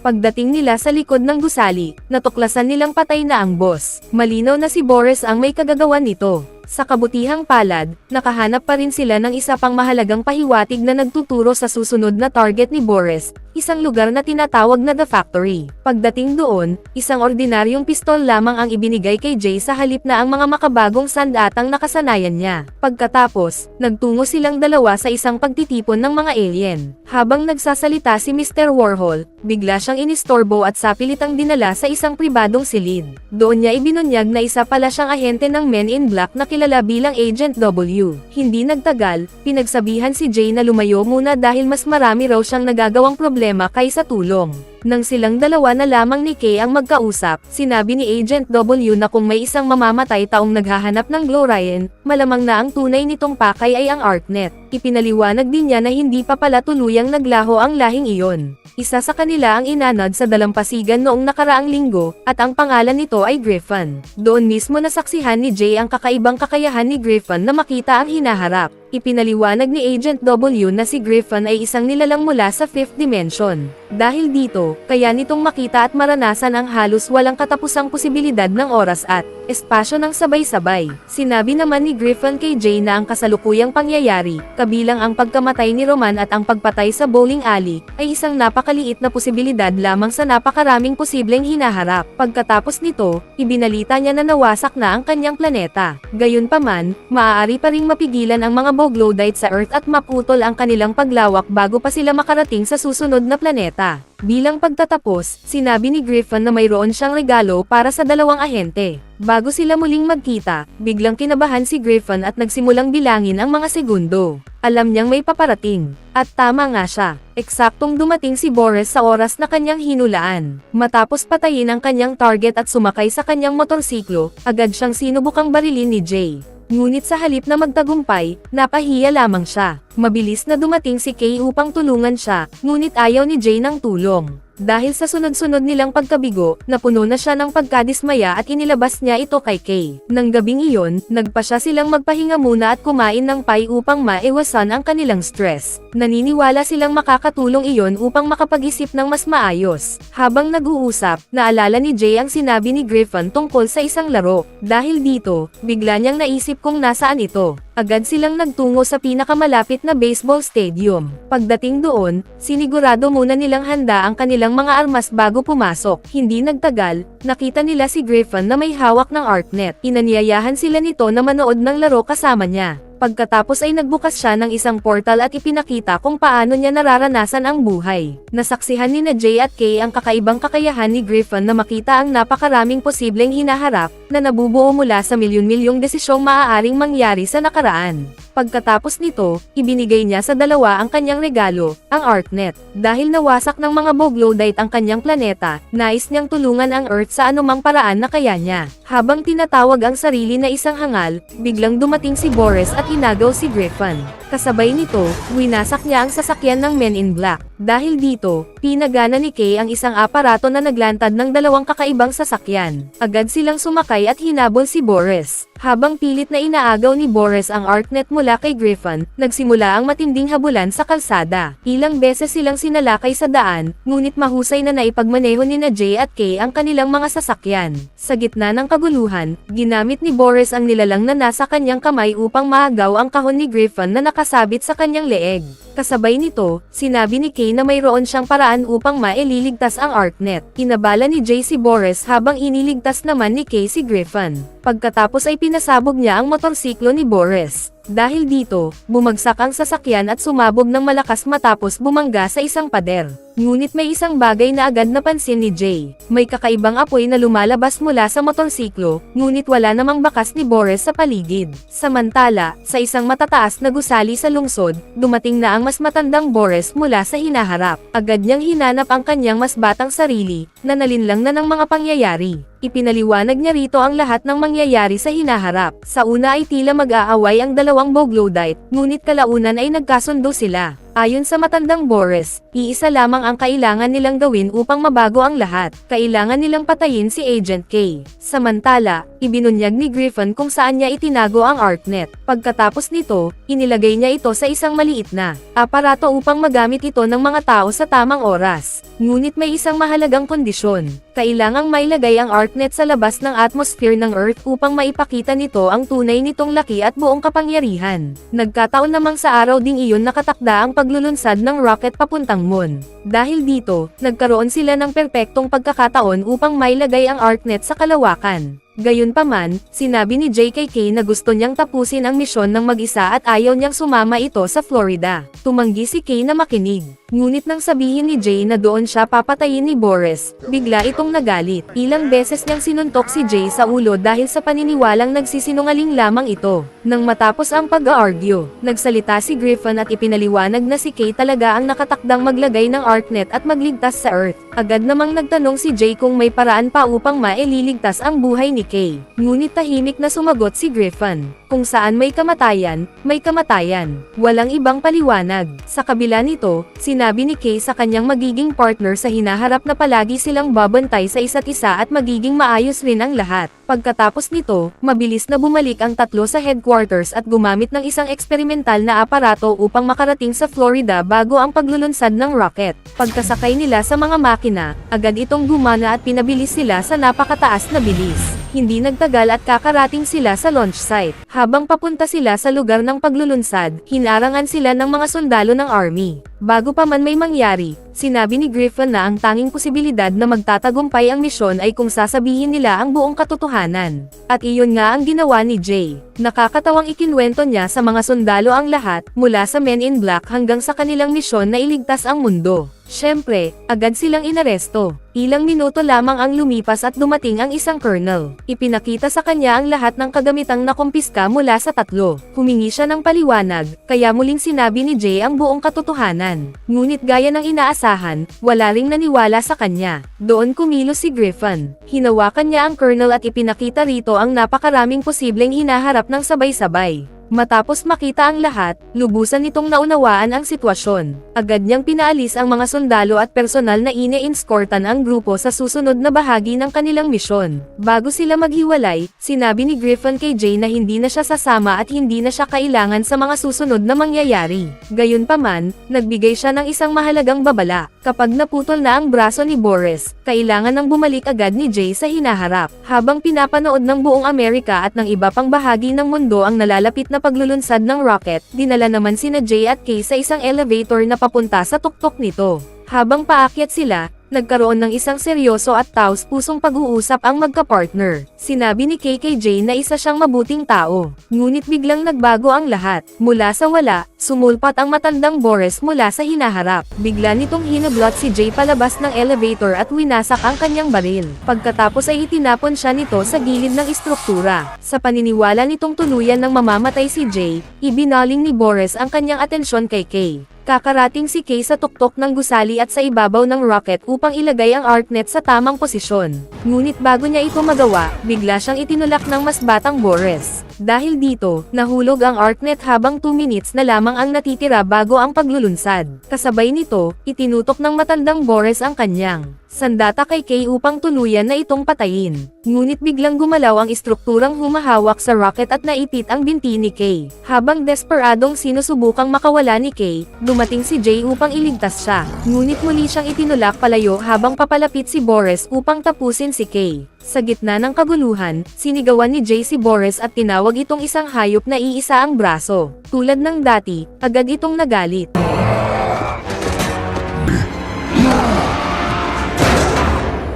Pagdating nila sa likod ng gusali, natuklasan nilang patay na ang boss. Malinaw na si Boris ang may kagagawan nito. Sa kabutihang palad, nakahanap pa rin sila ng isa pang mahalagang pahiwatig na nagtuturo sa susunod na target ni Boris, isang lugar na tinatawag na The Factory. Pagdating doon, isang ordinaryong pistol lamang ang ibinigay kay Jay sa halip na ang mga makabagong sandatang nakasanayan niya. Pagkatapos, nagtungo silang dalawa sa isang pagtitipon ng mga alien. Habang nagsasalita si Mr. Warhol, bigla siyang inistorbo at sapilitang dinala sa isang pribadong silid. Doon niya ibinunyag na isa pala siyang ahente ng Men in Black na kilala bilang Agent W. Hindi nagtagal, pinagsabihan si Jay na lumayo muna dahil mas marami raw siyang nagagawang problema kaysa tulong. Nang silang dalawa na lamang ni Kay ang magkausap, sinabi ni Agent W na kung may isang mamamatay taong naghahanap ng Glorian, malamang na ang tunay nitong pakay ay ang ArcNet. Ipinaliwanag din niya na hindi pa pala tuluyang naglaho ang lahing iyon. Isa sa kanila ang inanod sa dalampasigan noong nakaraang linggo, at ang pangalan nito ay Griffin. Doon mismo nasaksihan ni Jay ang kakaibang kakayahan ni Griffin na makita ang hinaharap. Ipinaliwanag ni Agent W na si Griffin ay isang nilalang mula sa 5th dimension. Dahil dito, nito, kaya nitong makita at maranasan ang halos walang katapusang posibilidad ng oras at espasyo ng sabay-sabay. Sinabi naman ni Griffin kay Jay na ang kasalukuyang pangyayari, kabilang ang pagkamatay ni Roman at ang pagpatay sa bowling alley, ay isang napakaliit na posibilidad lamang sa napakaraming posibleng hinaharap. Pagkatapos nito, ibinalita niya na nawasak na ang kanyang planeta. Gayunpaman, maaari pa ring mapigilan ang mga Boglodite sa Earth at maputol ang kanilang paglawak bago pa sila makarating sa susunod na planeta. Bilang pagtatapos, sinabi ni Griffin na mayroon siyang regalo para sa dalawang ahente. Bago sila muling magkita, biglang kinabahan si Griffin at nagsimulang bilangin ang mga segundo. Alam niyang may paparating. At tama nga siya. Eksaktong dumating si Boris sa oras na kanyang hinulaan. Matapos patayin ang kanyang target at sumakay sa kanyang motorsiklo, agad siyang sinubukang barilin ni Jay. Ngunit sa halip na magtagumpay, napahiya lamang siya. Mabilis na dumating si Kay upang tulungan siya, ngunit ayaw ni Jay ng tulong. Dahil sa sunod-sunod nilang pagkabigo, napuno na siya ng pagkadismaya at inilabas niya ito kay Kay. Nang gabing iyon, nagpasya silang magpahinga muna at kumain ng pie upang maiwasan ang kanilang stress. Naniniwala silang makakatulong iyon upang makapag-isip ng mas maayos. Habang nag-uusap, naalala ni Jay ang sinabi ni Griffin tungkol sa isang laro. Dahil dito, bigla niyang naisip kung nasaan ito. Agad silang nagtungo sa pinakamalapit na baseball stadium. Pagdating doon, sinigurado muna nilang handa ang kanilang mga armas bago pumasok. Hindi nagtagal, nakita nila si Griffin na may hawak ng ArcNet. Inanyayahan sila nito na manood ng laro kasama niya. Pagkatapos ay nagbukas siya ng isang portal at ipinakita kung paano niya nararanasan ang buhay. Nasaksihan ni na Jay at Kay ang kakaibang kakayahan ni Griffin na makita ang napakaraming posibleng hinaharap na nabubuo mula sa milyon-milyong desisyong maaaring mangyari sa nakaraan. Pagkatapos nito, ibinigay niya sa dalawa ang kanyang regalo, ang ArcNet. Dahil nawasak ng mga Boglodite ang kanyang planeta, nais niyang tulungan ang Earth sa anumang paraan na kaya niya. Habang tinatawag ang sarili na isang hangal, biglang dumating si Boris at inagaw si Griffin. Kasabay nito, winasak niya ang sasakyan ng Men in Black. Dahil dito, pinagana ni Kay ang isang aparato na naglantad ng dalawang kakaibang sasakyan. Agad silang sumakay at hinabol si Boris. Habang pilit na inaagaw ni Boris ang ArcNet mula kay Griffin, nagsimula ang matinding habulan sa kalsada. Ilang beses silang sinalakay sa daan, ngunit mahusay na naipagmaneho ni na Jay at Kay ang kanilang mga sasakyan. Sa gitna ng kaguluhan, ginamit ni Boris ang nilalang na nasa kanyang kamay upang maagaw ang kahon ni Griffin na nakasabit sa kanyang leeg. Kasabay nito, sinabi ni Kay na mayroon siyang paraan upang maililigtas ang ArcNet. Inabala ni Jay si Boris habang iniligtas naman ni Kay si Griffin. Pagkatapos ay pinasabog niya ang motorsiklo ni Boris. Dahil dito, bumagsak ang sasakyan at sumabog ng malakas matapos bumangga sa isang pader. Ngunit may isang bagay na agad napansin ni Jay. May kakaibang apoy na lumalabas mula sa motorsiklo, ngunit wala namang bakas ni Boris sa paligid. Samantala, sa isang matataas na gusali sa lungsod, dumating na ang mas matandang Boris mula sa hinaharap. Agad niyang hinanap ang kanyang mas batang sarili, na nalinlang na ng mga pangyayari. Ipinaliwanag niya rito ang lahat ng mangyayari sa hinaharap. Sa una ay tila mag-aaway ang dalawang Boglodite, ngunit kalaunan ay nagkasundo sila. Ayon sa matandang Boris, iisa lamang ang kailangan nilang gawin upang mabago ang lahat. Kailangan nilang patayin si Agent K. Samantala, ibinunyag ni Griffin kung saan niya itinago ang ArcNet. Pagkatapos nito, inilagay niya ito sa isang maliit na aparato upang magamit ito ng mga tao sa tamang oras. Ngunit may isang mahalagang kondisyon. Kailangang mailagay ang ArcNet sa labas ng atmosphere ng Earth upang maipakita nito ang tunay nitong laki at buong kapangyarihan. Nagkataon namang sa araw ding iyon nakatakda ang paglulunsad ng rocket papuntang moon. Dahil dito, nagkaroon sila ng perpektong pagkakataon upang mailagay ang ArcNet sa kalawakan. Gayunpaman, sinabi ni JKK na gusto niyang tapusin ang misyon ng mag-isa at ayaw niyang sumama ito sa Florida. Tumanggi si Kay na makinig. Ngunit nang sabihin ni Jay na doon siya papatayin ni Boris, bigla itong nagalit. Ilang beses niyang sinuntok si Jay sa ulo dahil sa paniniwalang nagsisinungaling lamang ito. Nang matapos ang pag-argue, nagsalita si Griffin at ipinaliwanag na si Kay talaga ang nakatakdang maglagay ng ArcNet at magligtas sa Earth. Agad namang nagtanong si Jay kung may paraan pa upang maililigtas ang buhay ni Kay. Ngunit tahimik na sumagot si Griffin. Kung saan may kamatayan, may kamatayan. Walang ibang paliwanag. Sa kabila nito, sinabi ni Kay sa kanyang magiging partner sa hinaharap na palagi silang babantay sa isa't isa at magiging maayos rin ang lahat. Pagkatapos nito, mabilis na bumalik ang tatlo sa headquarters headquarters at gumamit ng isang eksperimental na aparato upang makarating sa Florida bago ang paglulunsad ng rocket. Pagkasakay nila sa mga makina, agad itong gumana at pinabilis sila sa napakataas na bilis. Hindi nagtagal at kakarating sila sa launch site. Habang papunta sila sa lugar ng paglulunsad, hinarangan sila ng mga sundalo ng army. Bago pa man may mangyari, sinabi ni Griffin na ang tanging posibilidad na magtatagumpay ang misyon ay kung sasabihin nila ang buong katotohanan. At iyon nga ang ginawa ni Jay. Nakakatawang ikinwento niya sa mga sundalo ang lahat, mula sa Men in Black hanggang sa kanilang misyon na iligtas ang mundo. Siyempre, agad silang inaresto. Ilang minuto lamang ang lumipas at dumating ang isang colonel. Ipinakita sa kanya ang lahat ng kagamitang nakumpiska mula sa tatlo. Humingi siya ng paliwanag, kaya muling sinabi ni Jay ang buong katotohanan. Ngunit gaya ng inaasahan, wala ring naniwala sa kanya. Doon kumilos si Griffin. Hinawakan niya ang colonel at ipinakita rito ang napakaraming posibleng hinaharap ng sabay-sabay. Matapos makita ang lahat, lubusan nitong naunawaan ang sitwasyon. Agad niyang pinaalis ang mga sundalo at personal na ine-inscortan ang grupo sa susunod na bahagi ng kanilang misyon. Bago sila maghiwalay, sinabi ni Griffin kay Jay na hindi na siya sasama at hindi na siya kailangan sa mga susunod na mangyayari. Gayunpaman, nagbigay siya ng isang mahalagang babala. Kapag naputol na ang braso ni Boris, kailangan nang bumalik agad ni Jay sa hinaharap. Habang pinapanood ng buong Amerika at ng iba pang bahagi ng mundo ang nalalapit na paglulunsad ng rocket, dinala naman sina Jay at Kay sa isang elevator na papunta sa tuktok nito. Habang paakyat sila, nagkaroon ng isang seryoso at taos-pusong pag-uusap ang magka-partner. Sinabi ni Kay kay Jay na isa siyang mabuting tao. Ngunit biglang nagbago ang lahat. Mula sa wala, sumulpat ang matandang Boris mula sa hinaharap. Bigla nitong hinablot si Jay palabas ng elevator at winasak ang kanyang baril. Pagkatapos ay itinapon siya nito sa gilid ng istruktura. Sa paniniwala nitong tuluyan ng mamamatay si Jay, ibinaling ni Boris ang kanyang atensyon kay Kay. Kakarating si Kay sa tuktok ng gusali at sa ibabaw ng rocket upang ilagay ang ArcNet sa tamang posisyon. Ngunit bago niya ito magawa, bigla siyang itinulak ng mas batang Boris. Dahil dito, nahulog ang ArcNet habang 2 minutes na lamang ang natitira bago ang paglulunsad. Kasabay nito, itinutok ng matandang Boris ang kanyang sandata kay Kay upang tuluyan na itong patayin. Ngunit biglang gumalaw ang istrukturang humahawak sa rocket at naipit ang binti ni Kay. Habang desperadong sinusubukang makawala ni Kay, dumating si Jay upang iligtas siya. Ngunit muli siyang itinulak palayo habang papalapit si Boris upang tapusin si Kay. Sa gitna ng kaguluhan, sinigawan ni Jay si Boris at tinawag itong isang hayop na iisa ang braso. Tulad ng dati, agad itong nagalit.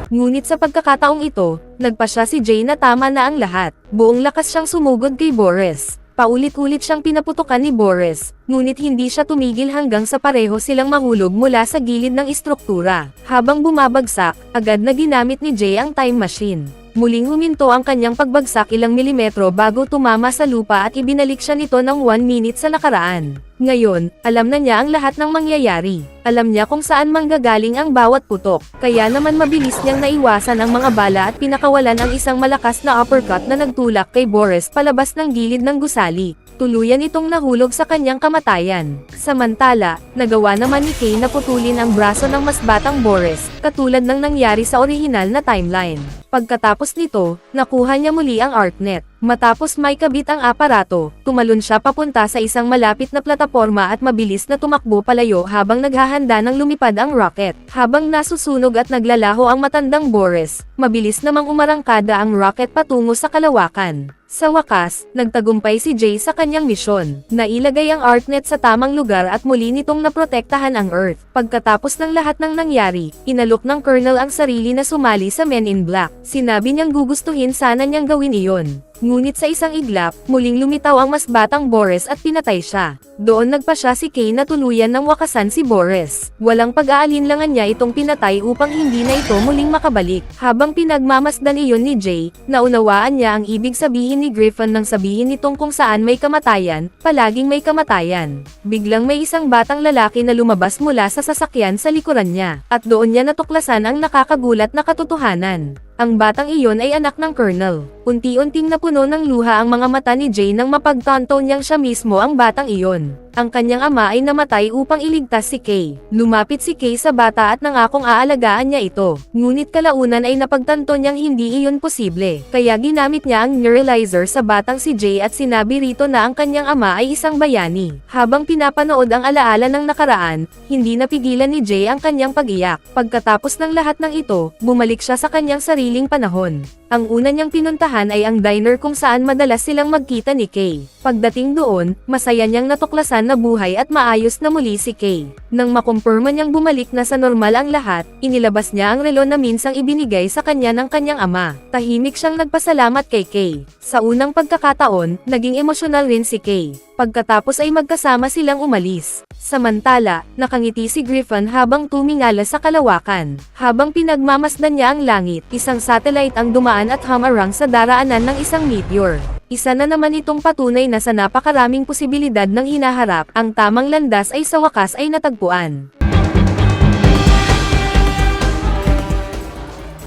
Ngunit sa pagkakataong ito, nagpasya si Jay na tama na ang lahat. Buong lakas siyang sumugod kay Boris. Paulit-ulit siyang pinaputukan ni Boris, ngunit hindi siya tumigil hanggang sa pareho silang mahulog mula sa gilid ng istruktura. Habang bumabagsak, agad na ginamit ni Jay ang time machine. Muling huminto ang kanyang pagbagsak ilang milimetro bago tumama sa lupa at ibinalik siya nito ng 1 minute sa nakaraan. Ngayon, alam na niya ang lahat ng mangyayari. Alam niya kung saan manggagaling ang bawat putok. Kaya naman mabilis niyang naiwasan ang mga bala at pinakawalan ang isang malakas na uppercut na nagtulak kay Boris palabas ng gilid ng gusali. Tuluyan itong nahulog sa kanyang kamatayan. Samantala, nagawa naman ni Kay na putulin ang braso ng mas batang Boris, katulad ng nangyari sa orihinal na timeline. Pagkatapos nito, nakuha niya muli ang ArcNet. Matapos may kabit ang aparato, tumalon siya papunta sa isang malapit na plataporma at mabilis na tumakbo palayo habang naghahanda ng lumipad ang rocket. Habang nasusunog at naglalaho ang matandang Boris, mabilis namang umarangkada ang rocket patungo sa kalawakan. Sa wakas, nagtagumpay si Jay sa kanyang misyon. Nailagay ang ArcNet sa tamang lugar at muli nitong naprotektahan ang Earth. Pagkatapos ng lahat ng nangyari, inalok ng Colonel ang sarili na sumali sa Men in Black. Sinabi niyang gugustuhin sana niyang gawin iyon. Ngunit sa isang iglap, muling lumitaw ang mas batang Boris at pinatay siya. Doon nagpasya si Kay na tuluyan ng wakasan si Boris. Walang pag-aalinlangan niya itong pinatay upang hindi na ito muling makabalik. Habang pinagmamasdan iyon ni Jay, naunawaan niya ang ibig sabihin ni Griffin nang sabihin nitong kung saan may kamatayan, palaging may kamatayan. Biglang may isang batang lalaki na lumabas mula sa sasakyan sa likuran niya, at doon niya natuklasan ang nakakagulat na katotohanan. Ang batang iyon ay anak ng Colonel. Unti-unting napuno ng luha ang mga mata ni Jay nang mapagtanto niyang siya mismo ang batang iyon. Ang kanyang ama ay namatay upang iligtas si Kay. Lumapit si Kay sa bata at nangakong aalagaan niya ito. Ngunit kalaunan ay napagtanto niyang hindi iyon posible. Kaya ginamit niya ang neuralizer sa batang si Jay at sinabi rito na ang kanyang ama ay isang bayani. Habang pinapanood ang alaala ng nakaraan, hindi napigilan ni Jay ang kanyang pag-iyak. Pagkatapos ng lahat ng ito, bumalik siya sa kanyang sariling panahon. Ang una niyang pinuntahan ay ang diner kung saan madalas silang magkita ni Kay. Pagdating doon, masaya niyang natuklasan na buhay at maayos na muli si Kay. Nang makumpirma niyang bumalik na sa normal ang lahat, inilabas niya ang relo na minsang ibinigay sa kanya ng kanyang ama. Tahimik siyang nagpasalamat kay Kay. Sa unang pagkakataon, naging emosyonal rin si Kay. Pagkatapos ay magkasama silang umalis. Samantala, nakangiti si Griffin habang tumingala sa kalawakan. Habang pinagmamasdan niya ang langit, isang satellite ang dumaan at humarang sa daraanan ng isang meteor. Isa na naman itong patunay na sa napakaraming posibilidad ng hinaharap, ang tamang landas ay sa wakas ay natagpuan.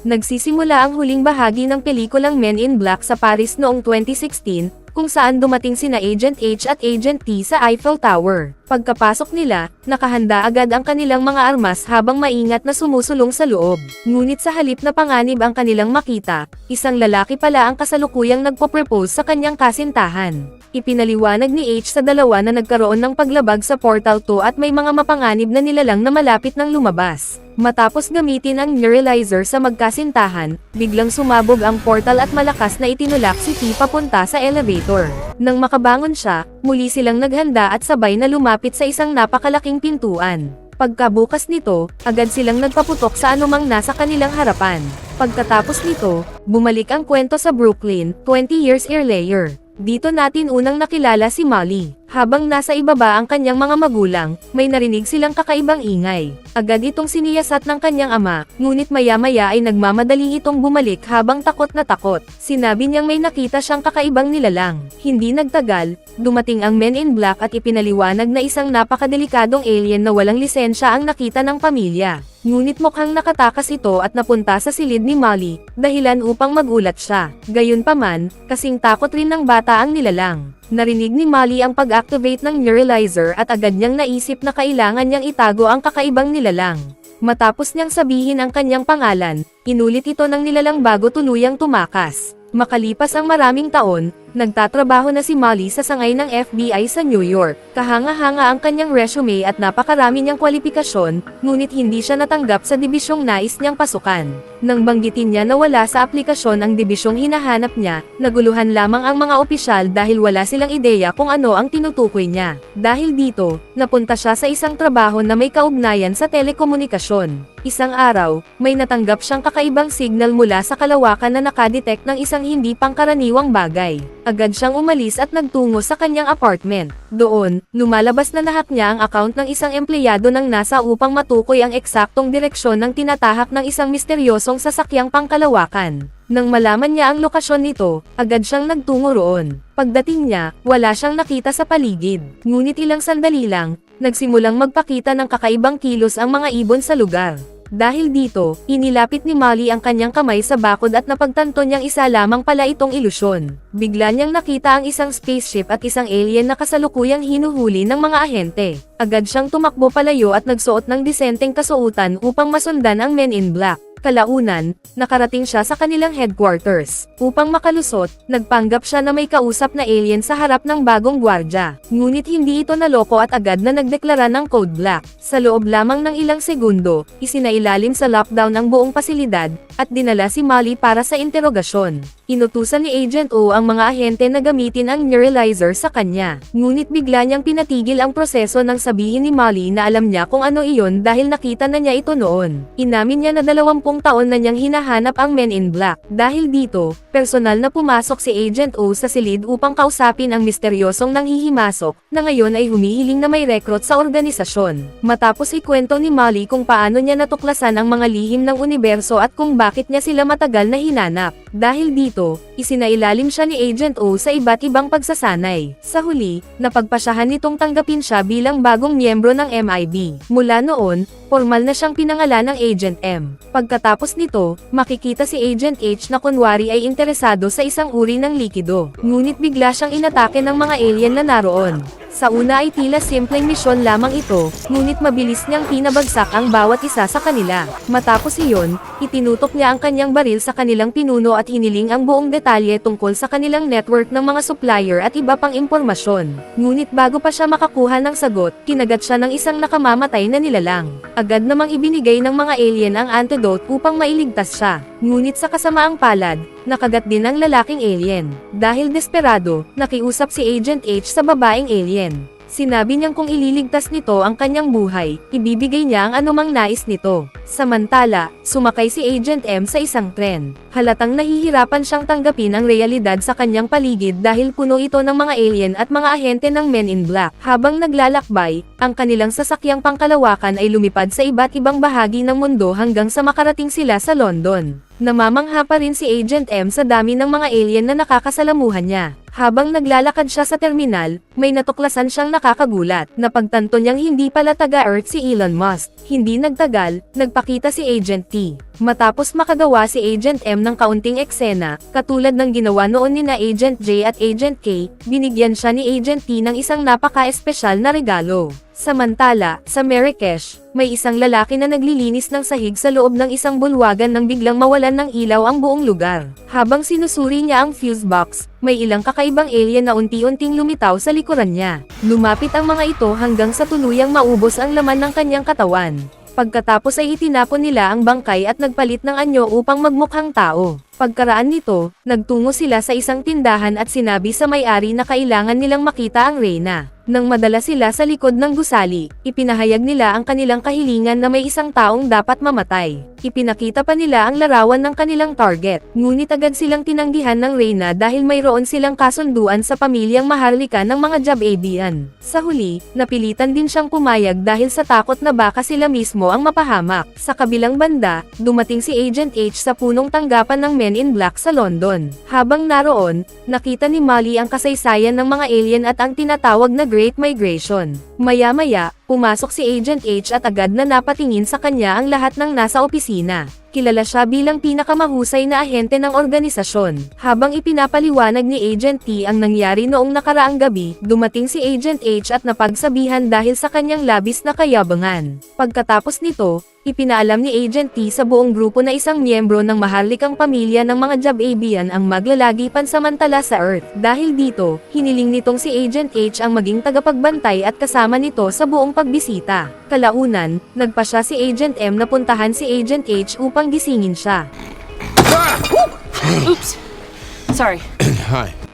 Nagsisimula ang huling bahagi ng pelikulang Men in Black sa Paris noong 2016, kung saan dumating sina Agent H at Agent T sa Eiffel Tower. Pagkapasok nila, nakahanda agad ang kanilang mga armas habang maingat na sumusulong sa loob. Ngunit sa halip na panganib ang kanilang makita, isang lalaki pala ang kasalukuyang nagpo-propose sa kanyang kasintahan. Ipinaliwanag ni H sa dalawa na nagkaroon ng paglabag sa Portal 2 at may mga mapanganib na nilalang na malapit ng lumabas. Matapos gamitin ang neuralizer sa magkasintahan, biglang sumabog ang portal at malakas na itinulak si T papunta sa elevator. Nang makabangon siya, muli silang naghanda at sabay na lumapit sa isang napakalaking pintuan. Pagkabukas nito, agad silang nagpaputok sa anumang nasa kanilang harapan. Pagkatapos nito, bumalik ang kwento sa Brooklyn, 20 years earlier. Dito natin unang nakilala si Molly. Habang nasa ibaba ang kanyang mga magulang, may narinig silang kakaibang ingay. Agad itong siniyasat ng kanyang ama, ngunit maya-maya ay nagmamadali itong bumalik habang takot na takot. Sinabi niyang may nakita siyang kakaibang nilalang. Hindi nagtagal, dumating ang Men in Black at ipinaliwanag na isang napakadelikadong alien na walang lisensya ang nakita ng pamilya. Ngunit mukhang nakatakas ito at napunta sa silid ni Molly, dahilan upang magulat siya. Gayunpaman, kasing takot rin ng bata ang nilalang. Narinig ni Molly ang pag-activate ng neuralizer at agad niyang naisip na kailangan niyang itago ang kakaibang nilalang. Matapos niyang sabihin ang kanyang pangalan, inulit ito ng nilalang bago tuluyang tumakas. Makalipas ang maraming taon, nagtatrabaho na si Molly sa sangay ng FBI sa New York. Kahanga-hanga ang kanyang resume at napakarami niyang kwalifikasyon, ngunit hindi siya natanggap sa dibisyong nais niyang pasukan. Nang banggitin niya na wala sa aplikasyon ang dibisyong hinahanap niya, naguluhan lamang ang mga opisyal dahil wala silang ideya kung ano ang tinutukoy niya. Dahil dito, napunta siya sa isang trabaho na may kaugnayan sa telekomunikasyon. Isang araw, may natanggap siyang kakaibang signal mula sa kalawakan na nakadetect ng isang hindi pangkaraniwang bagay. Agad siyang umalis at nagtungo sa kanyang apartment. Doon, lumalabas na lahat niya ang account ng isang empleyado ng NASA upang matukoy ang eksaktong direksyon ng tinatahak ng isang misteryosong sasakyang pangkalawakan. Nang malaman niya ang lokasyon nito, agad siyang nagtungo roon. Pagdating niya, wala siyang nakita sa paligid. Ngunit ilang sandali lang, nagsimulang magpakita ng kakaibang kilos ang mga ibon sa lugar. Dahil dito, inilapit ni Molly ang kanyang kamay sa bakod at napagtanto niyang isa lamang pala itong ilusyon. Bigla niyang nakita ang isang spaceship at isang alien na kasalukuyang hinuhuli ng mga ahente. Agad siyang tumakbo palayo at nagsuot ng disenteng kasuotan upang masundan ang Men in Black. Kalaunan, nakarating siya sa kanilang headquarters. Upang makalusot, nagpanggap siya na may kausap na alien sa harap ng bagong gwardya. Ngunit hindi ito naloko at agad na nagdeklara ng Code Black. Sa loob lamang ng ilang segundo, isinailalim sa lockdown ang buong pasilidad, at dinala si Molly para sa interogasyon. Inutusan ni Agent O ang mga ahente na gamitin ang neuralizer sa kanya. Ngunit bigla niyang pinatigil ang proseso nang sabihin ni Molly na alam niya kung ano iyon dahil nakita na niya ito noon. Inamin niya na 20 taon na niyang hinahanap ang Men in Black. Dahil dito, personal na pumasok si Agent O sa silid upang kausapin ang misteryosong nanghihimasok, na ngayon ay humihiling na may recruit sa organisasyon. Matapos ikwento ni Molly kung paano niya natuklasan ang mga lihim ng universo at kung bakit niya sila matagal na hinanap. Dahil dito, isinailalim siya ni Agent O sa iba't ibang pagsasanay. Sa huli, napagpasyahan nitong tanggapin siya bilang bagong miyembro ng MIB. Mula noon, formal na siyang pinangalan ng Agent M. Pagkatapos nito, makikita si Agent H na kunwari ay interesado sa isang uri ng likido. Ngunit bigla siyang inatake ng mga alien na naroon. Sa una ay tila simpleng misyon lamang ito, ngunit mabilis niyang pinabagsak ang bawat isa sa kanila. Matapos iyon, itinutok niya ang kanyang baril sa kanilang pinuno at hiniling ang buong detalye tungkol sa kanilang network ng mga supplier at iba pang impormasyon. Ngunit bago pa siya makakuha ng sagot, kinagat siya ng isang nakamamatay na nilalang. Agad namang ibinigay ng mga alien ang antidote upang mailigtas siya. Ngunit sa kasamaang palad, nakagat din ang lalaking alien. Dahil desperado, nakiusap si Agent H sa babaeng alien. Sinabi niyang kung ililigtas nito ang kanyang buhay, ibibigay niya ang anumang nais nito. Samantala, sumakay si Agent M sa isang tren. Halatang nahihirapan siyang tanggapin ang realidad sa kanyang paligid dahil puno ito ng mga alien at mga ahente ng Men in Black. Habang naglalakbay, ang kanilang sasakyang pangkalawakan ay lumipad sa iba't ibang bahagi ng mundo hanggang sa makarating sila sa London. Namamangha pa rin si Agent M sa dami ng mga alien na nakakasalamuhan niya. Habang naglalakad siya sa terminal, may natuklasan siyang nakakagulat. Napagtanto niyang hindi pala taga-Earth si Elon Musk. Hindi nagtagal, nagpakita si Agent T. Matapos makagawa si Agent M ng kaunting eksena, katulad ng ginawa noon ni na Agent J at Agent K, binigyan siya ni Agent T ng isang napaka-espesyal na regalo. Samantala, sa Marrakesh, may isang lalaki na naglilinis ng sahig sa loob ng isang bulwagan nang biglang mawalan ng ilaw ang buong lugar. Habang sinusuri niya ang fuse box, may ilang kakaibang alien na unti-unting lumitaw sa likuran niya. Lumapit ang mga ito hanggang sa tuluyang maubos ang laman ng kanyang katawan. Pagkatapos ay itinapon nila ang bangkay at nagpalit ng anyo upang magmukhang tao. Pagkaraan nito, nagtungo sila sa isang tindahan at sinabi sa may-ari na kailangan nilang makita ang Reyna. Nang madala sila sa likod ng gusali, ipinahayag nila ang kanilang kahilingan na may isang taong dapat mamatay. Ipinakita pa nila ang larawan ng kanilang target, ngunit agad silang tinanggihan ng Reyna dahil mayroon silang kasunduan sa pamilyang maharlika ng mga Jab-Abian. Sa huli, napilitan din siyang pumayag dahil sa takot na baka sila mismo ang mapahamak. Sa kabilang banda, dumating si Agent H sa punong tanggapan ng Men in Black sa London. Habang naroon, nakita ni Molly ang kasaysayan ng mga alien at ang tinatawag na Great Migration. Maya-maya, pumasok si Agent H at agad na napatingin sa kanya ang lahat ng nasa opisina. Kilala siya bilang pinakamahusay na ahente ng organisasyon. Habang ipinapaliwanag ni Agent T ang nangyari noong nakaraang gabi, dumating si Agent H at napagsabihan dahil sa kanyang labis na kayabangan. Pagkatapos nito, ipinaalam ni Agent T sa buong grupo na isang miyembro ng maharlikang pamilya ng mga Jab-Abian ang maglalagi pansamantala sa Earth. Dahil dito, hiniling nitong si Agent H ang maging tagapagbantay at kasama nito sa buong pagbisita. Kalaunan, nagpa siya si Agent M na puntahan si Agent H upang gisingin siya. Oops. Sorry.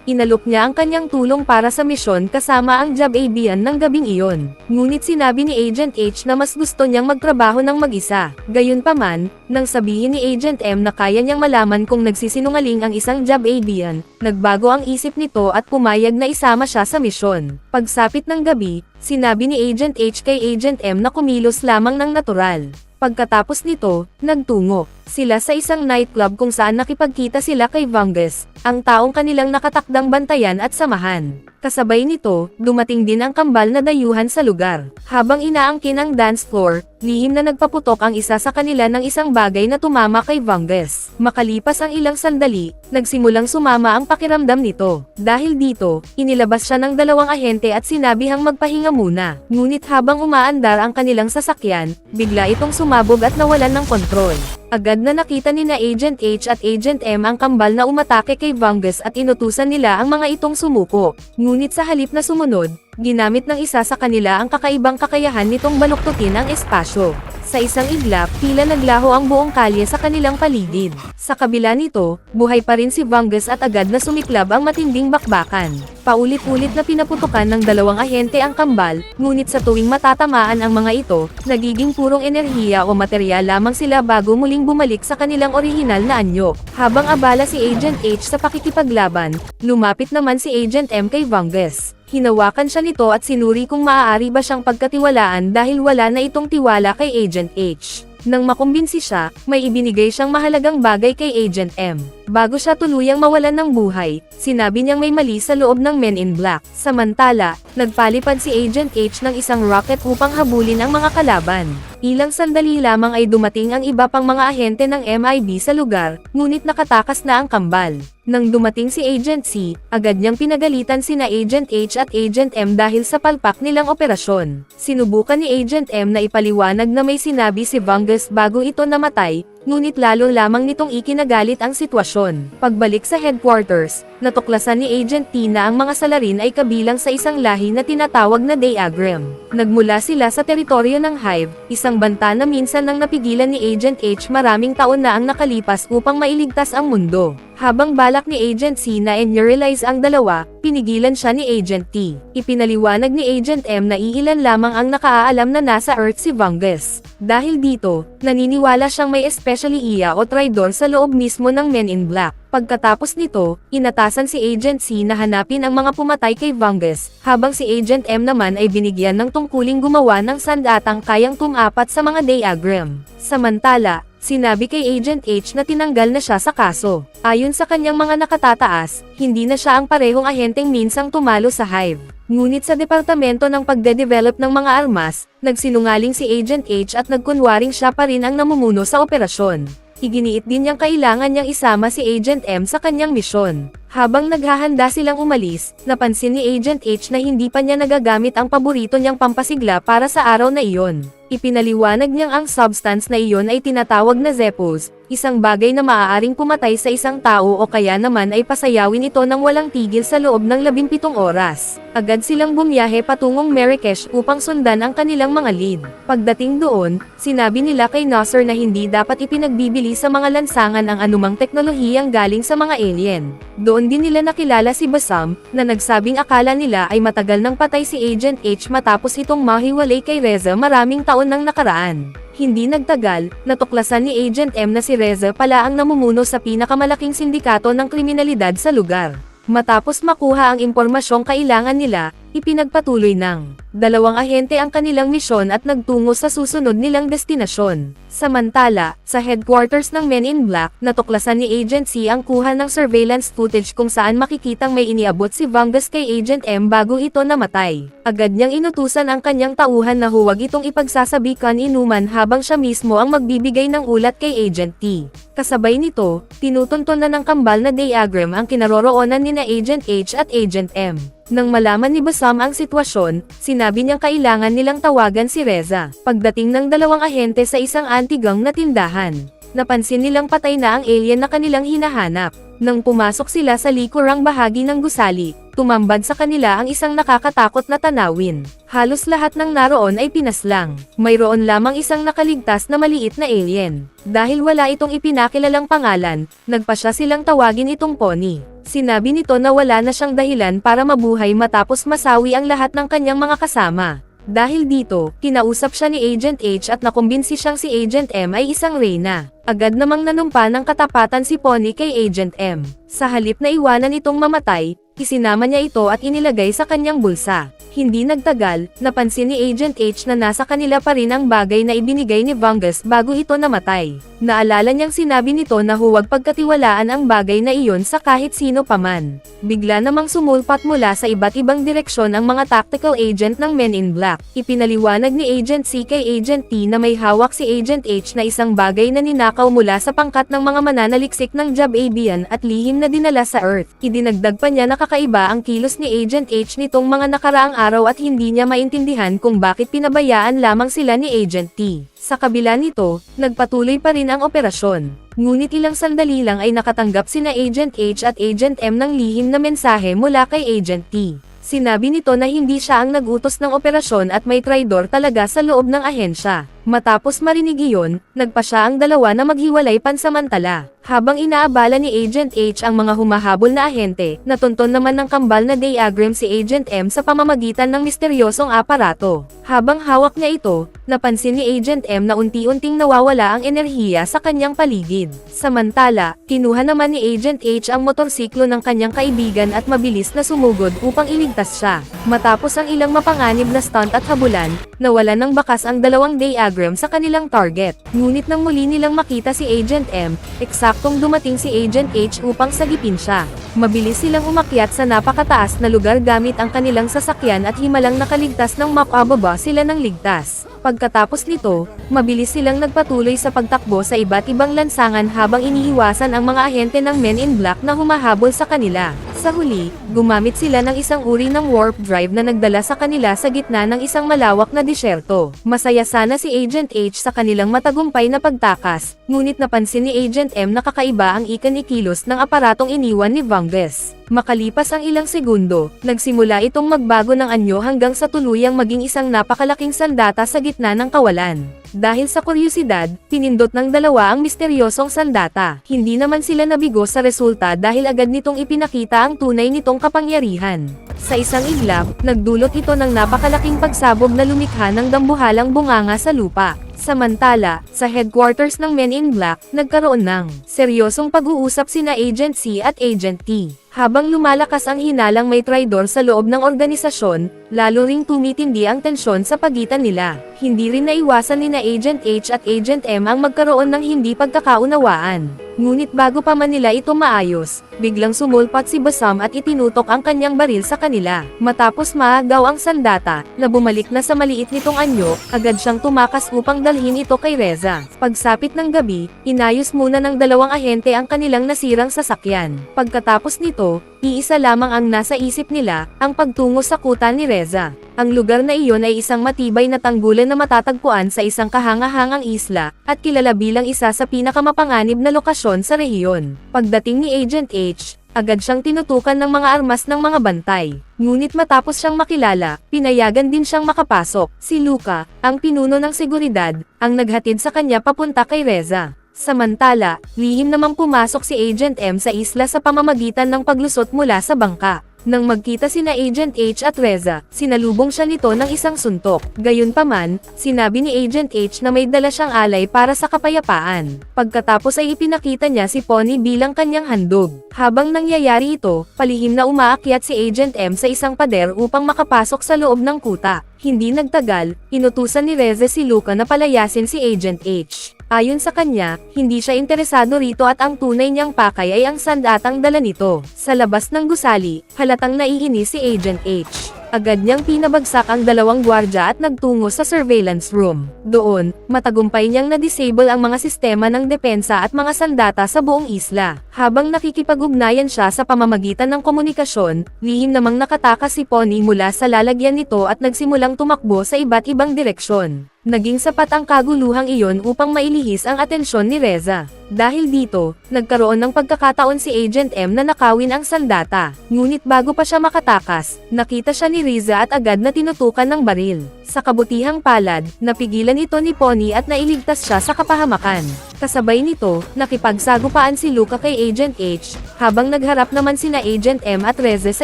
Inalok niya ang kanyang tulong para sa misyon kasama ang Jab-Abian ng gabing iyon. Ngunit sinabi ni Agent H na mas gusto niyang magtrabaho ng mag-isa. Gayunpaman, nang sabihin ni Agent M na kaya niyang malaman kung nagsisinungaling ang isang Jab-Abian, nagbago ang isip nito at pumayag na isama siya sa misyon. Pagsapit ng gabi, sinabi ni Agent H kay Agent M na kumilos lamang ng natural. Pagkatapos nito, nagtungo sila sa isang nightclub kung saan nakipagkita sila kay Vangus, ang taong kanilang nakatakdang bantayan at samahan. Kasabay nito, dumating din ang kambal na dayuhan sa lugar. Habang inaangkin ang dance floor, lihim na nagpaputok ang isa sa kanila ng isang bagay na tumama kay Vangus. Makalipas ang ilang sandali, nagsimulang sumama ang pakiramdam nito. Dahil dito, inilabas siya ng dalawang ahente at sinabihang magpahinga muna. Ngunit habang umaandar ang kanilang sasakyan, bigla itong sumabog at nawalan ng kontrol. Agad na nakita ni na Agent H at Agent M ang kambal na umatake kay Vangus at inutusan nila ang mga itong sumuko. Ngunit sa halip na sumunod, ginamit ng isa sa kanila ang kakaibang kakayahan nitong baluktutin ang espasyo. Sa isang iglap, tila naglaho ang buong kalye sa kanilang paligid. Sa kabila nito, buhay pa rin si Vangus at agad na sumiklab ang matinding bakbakan. Paulit-ulit na pinaputukan ng dalawang ahente ang kambal, ngunit sa tuwing matatamaan ang mga ito, nagiging purong enerhiya o materyal lamang sila bago muling bumalik sa kanilang orihinal na anyo. Habang abala si Agent H sa pakikipaglaban, lumapit naman si Agent M kay Vangus. Hinawakan siya nito at sinuri kung maaari ba siyang pagkatiwalaan dahil wala na itong tiwala kay Agent H. Nang makumbinsi siya, may ibinigay siyang mahalagang bagay kay Agent M. Bago siya tuluyang mawalan ng buhay, sinabi niyang may mali sa loob ng Men in Black. Samantala, nagpalipad si Agent H ng isang rocket upang habulin ang mga kalaban. Ilang sandali lamang ay dumating ang iba pang mga ahente ng MIB sa lugar, ngunit nakatakas na ang kambal. Nang dumating si Agent C, agad niyang pinagalitan sina Agent H at Agent M dahil sa palpak nilang operasyon. Sinubukan ni Agent M na ipaliwanag na may sinabi si Vangus bago ito namatay, ngunit lalo lamang nitong ikinagalit ang sitwasyon. Pagbalik sa headquarters, natuklasan ni Agent T na ang mga salarin ay kabilang sa isang lahi na tinatawag na Diagram. Nagmula sila sa teritoryo ng Hive, isang banta na minsan nang napigilan ni Agent H maraming taon na ang nakalipas upang mailigtas ang mundo. Habang balak ni Agent C na neuralize ang dalawa, pinigilan siya ni Agent T. Ipinaliwanag ni Agent M na iilan lamang ang nakaaalam na nasa Earth si Vangus. Dahil dito, naniniwala siyang may especially iya o traidor sa loob mismo ng Men in Black. Pagkatapos nito, inatasan si Agent C na hanapin ang mga pumatay kay Vangus, habang si Agent M naman ay binigyan ng tungkuling gumawa ng sandatang kayang tumapat sa mga diagram. Samantala, sinabi kay Agent H na tinanggal na siya sa kaso. Ayon sa kanyang mga nakatataas, hindi na siya ang parehong ahenteng minsang tumalo sa Hive. Ngunit sa departamento ng pagde-develop ng mga armas, nagsinungaling si Agent H at nagkunwaring siya pa rin ang namumuno sa operasyon. Iginiit din niyang kailangan niyang isama si Agent M sa kanyang misyon. Habang naghahanda silang umalis, napansin ni Agent H na hindi pa niya nagagamit ang paborito niyang pampasigla para sa araw na iyon. Ipinaliwanag niyang ang substance na iyon ay tinatawag na Zepos, isang bagay na maaaring pumatay sa isang tao o kaya naman ay pasayawin ito ng walang tigil sa loob ng 17 oras. Agad silang bumiyahe patungong Marrakesh upang sundan ang kanilang mga lead. Pagdating doon, sinabi nila kay Nasser na hindi dapat ipinagbibili sa mga lansangan ang anumang teknolohiyang galing sa mga alien. Doon din nila nakilala si Bassam, na nagsabing akala nila ay matagal nang patay si Agent H matapos itong mahiwalay kay Reza maraming taon nang nakaraan. Hindi nagtagal, natuklasan ni Agent M na si Reza pala ang namumuno sa pinakamalaking sindikato ng kriminalidad sa lugar. Matapos makuha ang impormasyong kailangan nila, ipinagpatuloy ng dalawang ahente ang kanilang misyon at nagtungo sa susunod nilang destinasyon. Samantala, sa headquarters ng Men in Black, natuklasan ni Agent C ang kuha ng surveillance footage kung saan makikitang may iniabot si Vangus kay Agent M bago ito namatay. Agad niyang inutusan ang kanyang tauhan na huwag itong ipagsasabikan inuman habang siya mismo ang magbibigay ng ulat kay Agent T. Kasabay nito, tinutunton na ng kambal na diagram ang kinaroroonan ni na Agent H at Agent M. Nang malaman ni Bassam ang sitwasyon, sinabi niyang kailangan nilang tawagan si Reza. Pagdating ng dalawang ahente sa isang anti-gang na tindahan, napansin nilang patay na ang alien na kanilang hinahanap. Nang pumasok sila sa likurang bahagi ng gusali, tumambad sa kanila ang isang nakakatakot na tanawin. Halos lahat ng naroon ay pinaslang. Mayroon lamang isang nakaligtas na maliit na alien. Dahil wala itong ipinakilalang pangalan, nagpasya silang tawagin itong Pony. Sinabi nito na wala na siyang dahilan para mabuhay matapos masawi ang lahat ng kanyang mga kasama. Dahil dito, kinausap siya ni Agent H at nakumbinsi siyang si Agent M ay isang reyna. Agad namang nanumpa ng katapatan si Pony kay Agent M. Sa halip na iwanan itong mamatay, isinama niya ito at inilagay sa kanyang bulsa. Hindi nagtagal, napansin ni Agent H na nasa kanila pa rin ang bagay na ibinigay ni Vangus bago ito namatay. Naalala niyang sinabi nito na huwag pagkatiwalaan ang bagay na iyon sa kahit sino paman. Bigla namang sumulpat mula sa iba't ibang direksyon ang mga tactical agent ng Men in Black. Ipinaliwanag ni Agent C kay Agent T na may hawak si Agent H na isang bagay na ninakaw mula sa pangkat ng mga mananaliksik ng Jab-Abian at lihim na dinala sa Earth. Idinagdag pa niya na kakaiba ang kilos ni Agent H nitong mga nakaraang araw at hindi niya maintindihan kung bakit pinabayaan lamang sila ni Agent T. Sa kabila nito, nagpatuloy pa rin ang operasyon. Ngunit ilang sandali lang ay nakatanggap sina Agent H at Agent M ng lihim na mensahe mula kay Agent T. Sinabi nito na hindi siya ang nag-utos ng operasyon at may traidor talaga sa loob ng ahensya. Matapos marinig iyon, nagpasya ang dalawa na maghiwalay pansamantala. Habang inaabala ni Agent H ang mga humahabol na ahente, natunton naman ng kambal na diagram si Agent M sa pamamagitan ng misteryosong aparato. Habang hawak niya ito, napansin ni Agent M na unti-unting nawawala ang enerhiya sa kanyang paligid. Samantala, kinuha naman ni Agent H ang motorsiklo ng kanyang kaibigan at mabilis na sumugod upang iligtas siya. Matapos ang ilang mapanganib na stunt at habulan, nawalan ng bakas ang dalawang diagram sa kanilang target. Ngunit nang muli nilang makita si Agent M, eksaktong dumating si Agent H upang sagipin siya. Mabilis silang umakyat sa napakataas na lugar gamit ang kanilang sasakyan at himalang nakaligtas ng mapababa sila ng ligtas. Pagkatapos nito, mabilis silang nagpatuloy sa pagtakbo sa iba't ibang lansangan habang iniiwasan ang mga ahente ng Men in Black na humahabol sa kanila. Sa huli, gumamit sila ng isang uri ng warp drive na nagdala sa kanila sa gitna ng isang malawak na disyerto. Masaya sana si Agent H sa kanilang matagumpay na pagtakas, ngunit napansin ni Agent M na kakaiba ang ikinikilos ng aparatong iniwan ni Vanges. Makalipas ang ilang segundo, nagsimula itong magbago ng anyo hanggang sa tuluyang maging isang napakalaking sandata sa gitna ng kawalan. Dahil sa kuryosidad, pinindot ng dalawa ang misteryosong sandata. Hindi naman sila nabigo sa resulta dahil agad nitong ipinakita ang tunay nitong kapangyarihan. Sa isang iglap, nagdulot ito ng napakalaking pagsabog na lumikha ng dambuhalang bunganga sa lupa. Samantala, sa headquarters ng Men in Black, nagkaroon ng seryosong pag-uusap sina Agent C at Agent T. Habang lumalakas ang hinalang may traidor sa loob ng organisasyon, lalo ring tumitindi ang tensyon sa pagitan nila. Hindi rin naiwasan ni na Agent H at Agent M ang magkaroon ng hindi pagkakaunawaan. Ngunit bago pa man nila ito maayos, biglang sumulpat si Basam at itinutok ang kanyang baril sa kanila. Matapos maagaw ang sandata, na bumalik na sa maliit nitong anyo, agad siyang tumakas upang dalhin ito kay Reza. Pagsapit ng gabi, inayos muna ng dalawang ahente ang kanilang nasirang sasakyan. Pagkatapos nito, iisa lamang ang nasa isip nila, ang pagtungo sa kuta ni Reza. Ang lugar na iyon ay isang matibay na tanggulan na matatagpuan sa isang kahangahangang isla, at kilala bilang isa sa pinakamapanganib na lokasyon sa rehiyon. Pagdating ni Agent H, agad siyang tinutukan ng mga armas ng mga bantay. Ngunit matapos siyang makilala, pinayagan din siyang makapasok. Si Luca, ang pinuno ng seguridad, ang naghatid sa kanya papunta kay Reza. Samantala, lihim namang pumasok si Agent M sa isla sa pamamagitan ng paglusot mula sa bangka. Nang magkita sina Agent H at Reza, sinalubong siya nito ng isang suntok. Gayunpaman, sinabi ni Agent H na may dala siyang alay para sa kapayapaan. Pagkatapos ay ipinakita niya si Pony bilang kanyang handog. Habang nangyayari ito, palihim na umaakyat si Agent M sa isang pader upang makapasok sa loob ng kuta. Hindi nagtagal, inutusan ni Reza si Luca na palayasin si Agent H. Ayon sa kanya, hindi siya interesado rito at ang tunay niyang pakay ay ang sandatang dala nito. Sa labas ng gusali, halatang naiinis si Agent H. Agad niyang pinabagsak ang dalawang gwardya at nagtungo sa surveillance room. Doon, matagumpay niyang na-disable ang mga sistema ng depensa at mga sandata sa buong isla. Habang nakikipag-ugnayan siya sa pamamagitan ng komunikasyon, lihim namang nakatakas si Pony mula sa lalagyan nito at nagsimulang tumakbo sa iba't ibang direksyon. Naging sapat ang kaguluhang iyon upang mailihis ang atensyon ni Reza. Dahil dito, nagkaroon ng pagkakataon si Agent M na nakawin ang sandata. Ngunit bago pa siya makatakas, nakita siya ni Reza at agad na tinutukan ng baril. Sa kabutihang palad, napigilan ito ni Pony at nailigtas siya sa kapahamakan. Kasabay nito, nakipagsagupaan si Luca kay Agent H, habang nagharap naman sina Agent M at Reza sa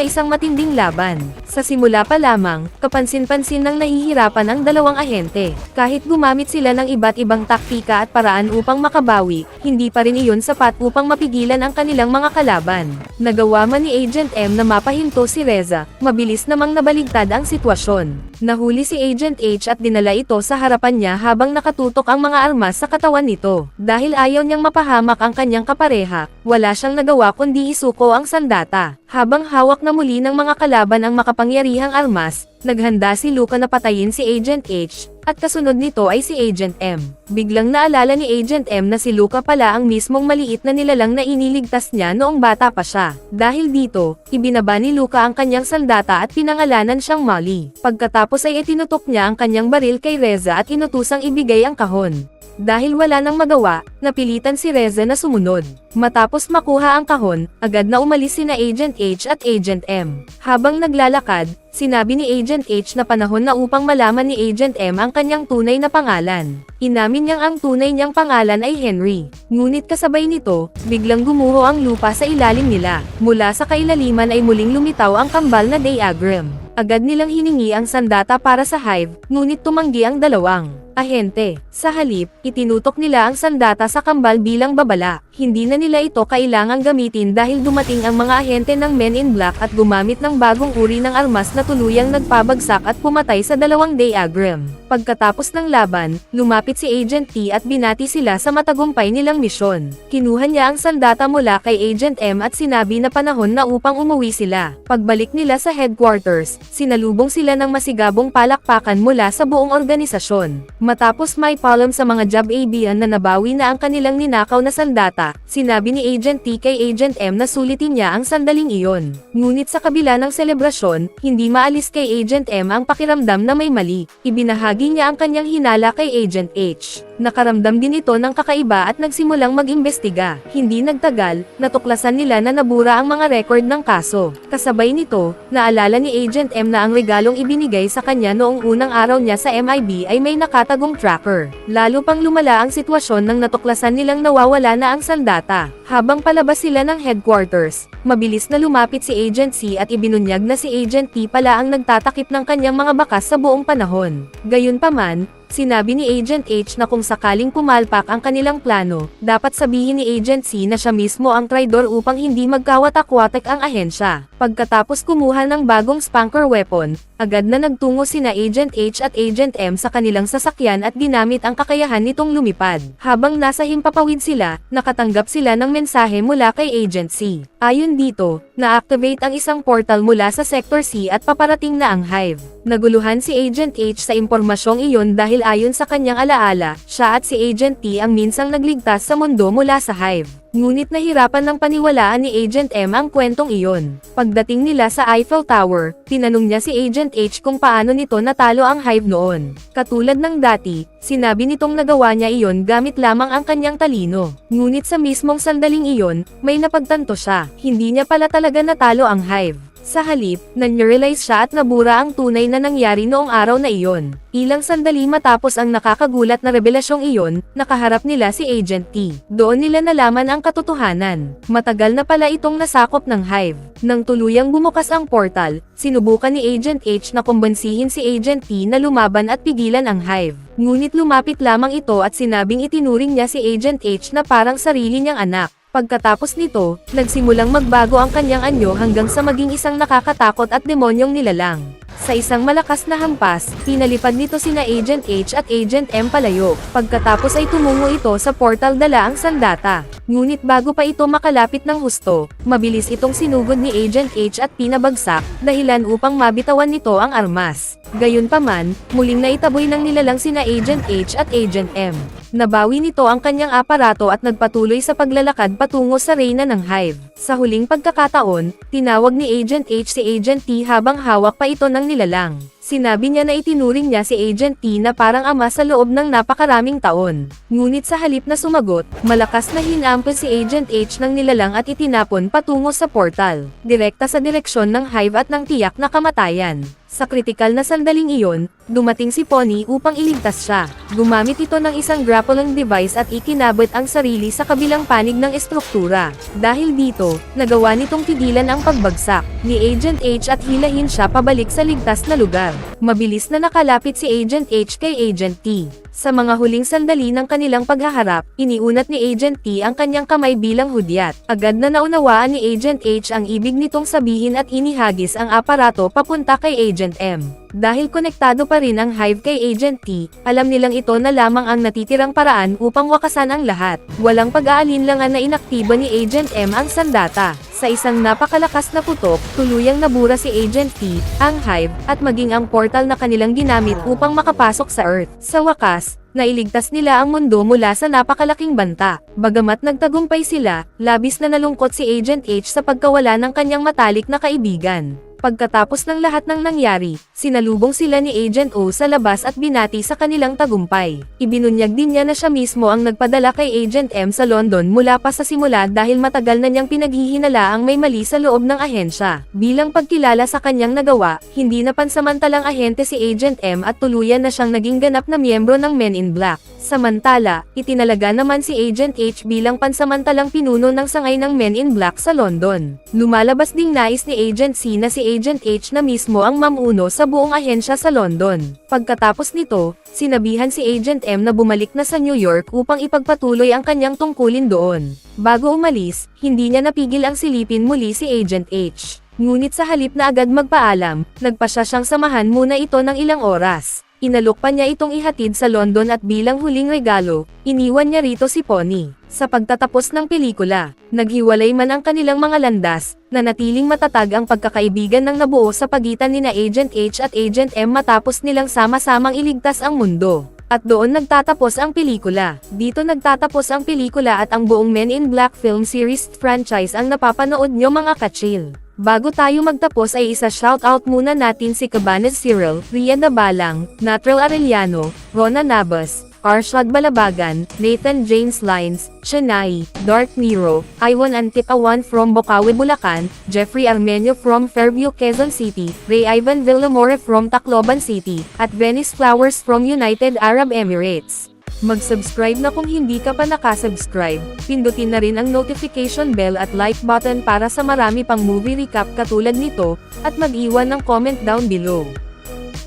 isang matinding laban. Sa simula pa lamang, kapansin-pansin nang nahihirapan ang dalawang ahente. Kahit gumamit sila ng iba't ibang taktika at paraan upang makabawi, hindi pa rin iyon sapat upang mapigilan ang kanilang mga kalaban. Nagawa man ni Agent M na mapahinto si Reza, mabilis namang nabaligtad ang sitwasyon. Nahuli si Agent H at dinala ito sa harapan niya habang nakatutok ang mga armas sa katawan nito. Dahil ayaw niyang mapahamak ang kanyang kapareha, wala siyang nagawa kundi isuko ang sandata. Habang hawak na muli ng mga kalaban ang makapangyarihang armas, naghanda si Luca na patayin si Agent H, at kasunod nito ay si Agent M. Biglang naalala ni Agent M na si Luca pala ang mismong maliit na nilalang na iniligtas niya noong bata pa siya. Dahil dito, ibinaba ni Luca ang kanyang sandata at pinangalanan siyang Molly. Pagkatapos ay itinutok niya ang kanyang baril kay Reza at inutusang ibigay ang kahon. Dahil wala nang magawa, napilitan si Reza na sumunod. Matapos makuha ang kahon, agad na umalis sina Agent H at Agent M. Habang naglalakad, sinabi ni Agent H na panahon na upang malaman ni Agent M ang kanyang tunay na pangalan. Inamin niyang ang tunay niyang pangalan ay Henry. Ngunit kasabay nito, biglang gumuho ang lupa sa ilalim nila. Mula sa kailaliman ay muling lumitaw ang kambal na diagram. Agad nilang hiningi ang sandata para sa Hive, ngunit tumanggi ang dalawang ahente. Sa halip, itinutok nila ang sandata sa kambal bilang babala. Hindi na nila ito kailangang gamitin dahil dumating ang mga ahente ng Men in Black at gumamit ng bagong uri ng armas na tuluyang nagpabagsak at pumatay sa 2 Diagram. Pagkatapos ng laban, lumapit si Agent T at binati sila sa matagumpay nilang misyon. Kinuha niya ang sandata mula kay Agent M at sinabi na panahon na upang umuwi sila. Pagbalik nila sa headquarters, sinalubong sila ng masigabong palakpakan mula sa buong organisasyon. Matapos may palm sa mga job abian na nabawi na ang kanilang ninakaw na sandata, sinabi ni Agent T kay Agent M na sulitin niya ang sandaling iyon. Ngunit sa kabila ng selebrasyon, hindi maalis kay Agent M ang pakiramdam na may mali. Ibinahagi niya ang kanyang hinala kay Agent H. Nakaramdam din ito ng kakaiba at nagsimulang mag-imbestiga. Hindi nagtagal, natuklasan nila na nabura ang mga record ng kaso. Kasabay nito, naalala ni Agent M na ang regalong ibinigay sa kanya noong unang araw niya sa MIB ay may nakatagong tracker. Lalo pang lumala ang sitwasyon nang natuklasan nilang nawawala na ang sandata. Habang palabas sila ng headquarters, mabilis na lumapit si Agent C at ibinunyag na si Agent T pala ang nagtatakip ng kanyang mga bakas sa buong panahon. Gayunpaman, sinabi ni Agent H na kung sakaling pumalpak ang kanilang plano, dapat sabihin ni Agent C na siya mismo ang traidor upang hindi magkawatak-watak ang ahensya. Pagkatapos kumuha ng bagong spanker weapon, agad na nagtungo sina Agent H at Agent M sa kanilang sasakyan at ginamit ang kakayahan nitong lumipad. Habang nasa himpapawid sila, nakatanggap sila ng mensahe mula kay Agent C. Ayon dito, na-activate ang isang portal mula sa Sector C at paparating na ang Hive. Naguluhan si Agent H sa impormasyong iyon dahil ayon sa kanyang alaala, siya at si Agent T ang minsang nagligtas sa mundo mula sa Hive. Ngunit nahirapan ng paniwalaan ni Agent M ang kwentong iyon. Pagdating nila sa Eiffel Tower, tinanong niya si Agent H kung paano nito natalo ang Hive noon. Katulad ng dati, sinabi nitong nagawa niya iyon gamit lamang ang kanyang talino. Ngunit sa mismong sandaling iyon, may napagtanto siya. Hindi niya pala talaga natalo ang Hive. Sa halip, na-neuralize siya at nabura ang tunay na nangyari noong araw na iyon. Ilang sandali matapos ang nakakagulat na revelasyong iyon, nakaharap nila si Agent T. Doon nila nalaman ang katotohanan. Matagal na pala itong nasakop ng Hive. Nang tuluyang bumukas ang portal, sinubukan ni Agent H na kumbansihin si Agent T na lumaban at pigilan ang Hive. Ngunit lumapit lamang ito at sinabing itinuring niya si Agent H na parang sarili niyang anak. Pagkatapos nito, nagsimulang magbago ang kanyang anyo hanggang sa maging isang nakakatakot at demonyong nilalang. Sa isang malakas na hampas, pinalipad nito sina Agent H at Agent M palayo. Pagkatapos ay tumungo ito sa portal dala ang sandata. Ngunit bago pa ito makalapit ng husto, mabilis itong sinugod ni Agent H at pinabagsak, dahilan upang mabitawan nito ang armas. Gayunpaman, muling naitaboy ng nilalang sina Agent H at Agent M. Nabawi nito ang kanyang aparato at nagpatuloy sa paglalakad patungo sa reyna ng Hive. Sa huling pagkakataon, tinawag ni Agent H si Agent T habang hawak pa ito ng nilalang. Sinabi niya na itinuring niya si Agent T na parang ama sa loob ng napakaraming taon. Ngunit sa halip na sumagot, malakas na hinampas si Agent H ng nilalang at itinapon patungo sa portal, direkta sa direksyon ng Hive at ng tiyak na kamatayan. Sa kritikal na sandaling iyon, dumating si Pony upang iligtas siya. Gumamit ito ng isang grappling device at ikinabot ang sarili sa kabilang panig ng estruktura. Dahil dito, nagawa nitong tigilan ang pagbagsak ni Agent H at hilahin siya pabalik sa ligtas na lugar. Mabilis na nakalapit si Agent H kay Agent T. Sa mga huling sandali ng kanilang paghaharap, iniunat ni Agent T ang kanyang kamay bilang hudyat. Agad na naunawaan ni Agent H ang ibig nitong sabihin at inihagis ang aparato papunta kay Agent M. Dahil konektado pa rin ang Hive kay Agent T, alam nilang ito na lamang ang natitirang paraan upang wakasan ang lahat. Walang pag-aalinlangan na inaktiba ni Agent M ang sandata. Sa isang napakalakas na putok, tuluyang nabura si Agent T, ang Hive, at maging ang portal na kanilang ginamit upang makapasok sa Earth. Sa wakas, nailigtas nila ang mundo mula sa napakalaking banta. Bagamat nagtagumpay sila, labis na nalungkot si Agent H sa pagkawala ng kanyang matalik na kaibigan. Pagkatapos ng lahat ng nangyari, sinalubong sila ni Agent O sa labas at binati sa kanilang tagumpay. Ibinunyag din niya na siya mismo ang nagpadala kay Agent M sa London mula pa sa simula dahil matagal na niyang pinaghihinala ang may mali sa loob ng ahensya. Bilang pagkilala sa kanyang nagawa, hindi na pansamantalang ahente si Agent M at tuluyan na siyang naging ganap na miyembro ng Men in Black. Samantala, itinalaga naman si Agent H bilang pansamantalang pinuno ng sangay ng Men in Black sa London. Lumalabas ding nais ni Agent C na si Agent H na mismo ang mamuno sa buong ahensya sa London. Pagkatapos nito, sinabihan si Agent M na bumalik na sa New York upang ipagpatuloy ang kanyang tungkulin doon. Bago umalis, hindi niya napigil ang silipin muli si Agent H. Ngunit sa halip na agad magpaalam, nagpasya siyang samahan muna ito ng ilang oras. Inalok pa niya itong ihatid sa London at bilang huling regalo, iniwan niya rito si Pony. Sa pagtatapos ng pelikula, naghiwalay man ang kanilang mga landas, nanatiling matatag ang pagkakaibigan ng nabuo sa pagitan nina Agent H at Agent M matapos nilang sama-samang iligtas ang mundo. At doon nagtatapos ang pelikula. Dito nagtatapos ang pelikula at ang buong Men in Black film series franchise ang napapanood nyo mga kachil. Bago tayo magtapos ay isa-shoutout muna natin si Cabanes Cyril, Ria Nabalang, Natrel Arellano, Rona Navas, Arshad Balabagan, Nathan James Lines, Chennai, Dark Nero, Iwan Antipawan from Bocaue, Bulacan, Jeffrey Armenio from Fairview, Quezon City, Ray Ivan Villamore from Tacloban City, at Venice Flowers from United Arab Emirates. Mag-subscribe na kung hindi ka pa nakasubscribe, pindutin na rin ang notification bell at like button para sa marami pang movie recap katulad nito, at mag-iwan ng comment down below.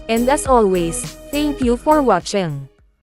And as always, thank you for watching.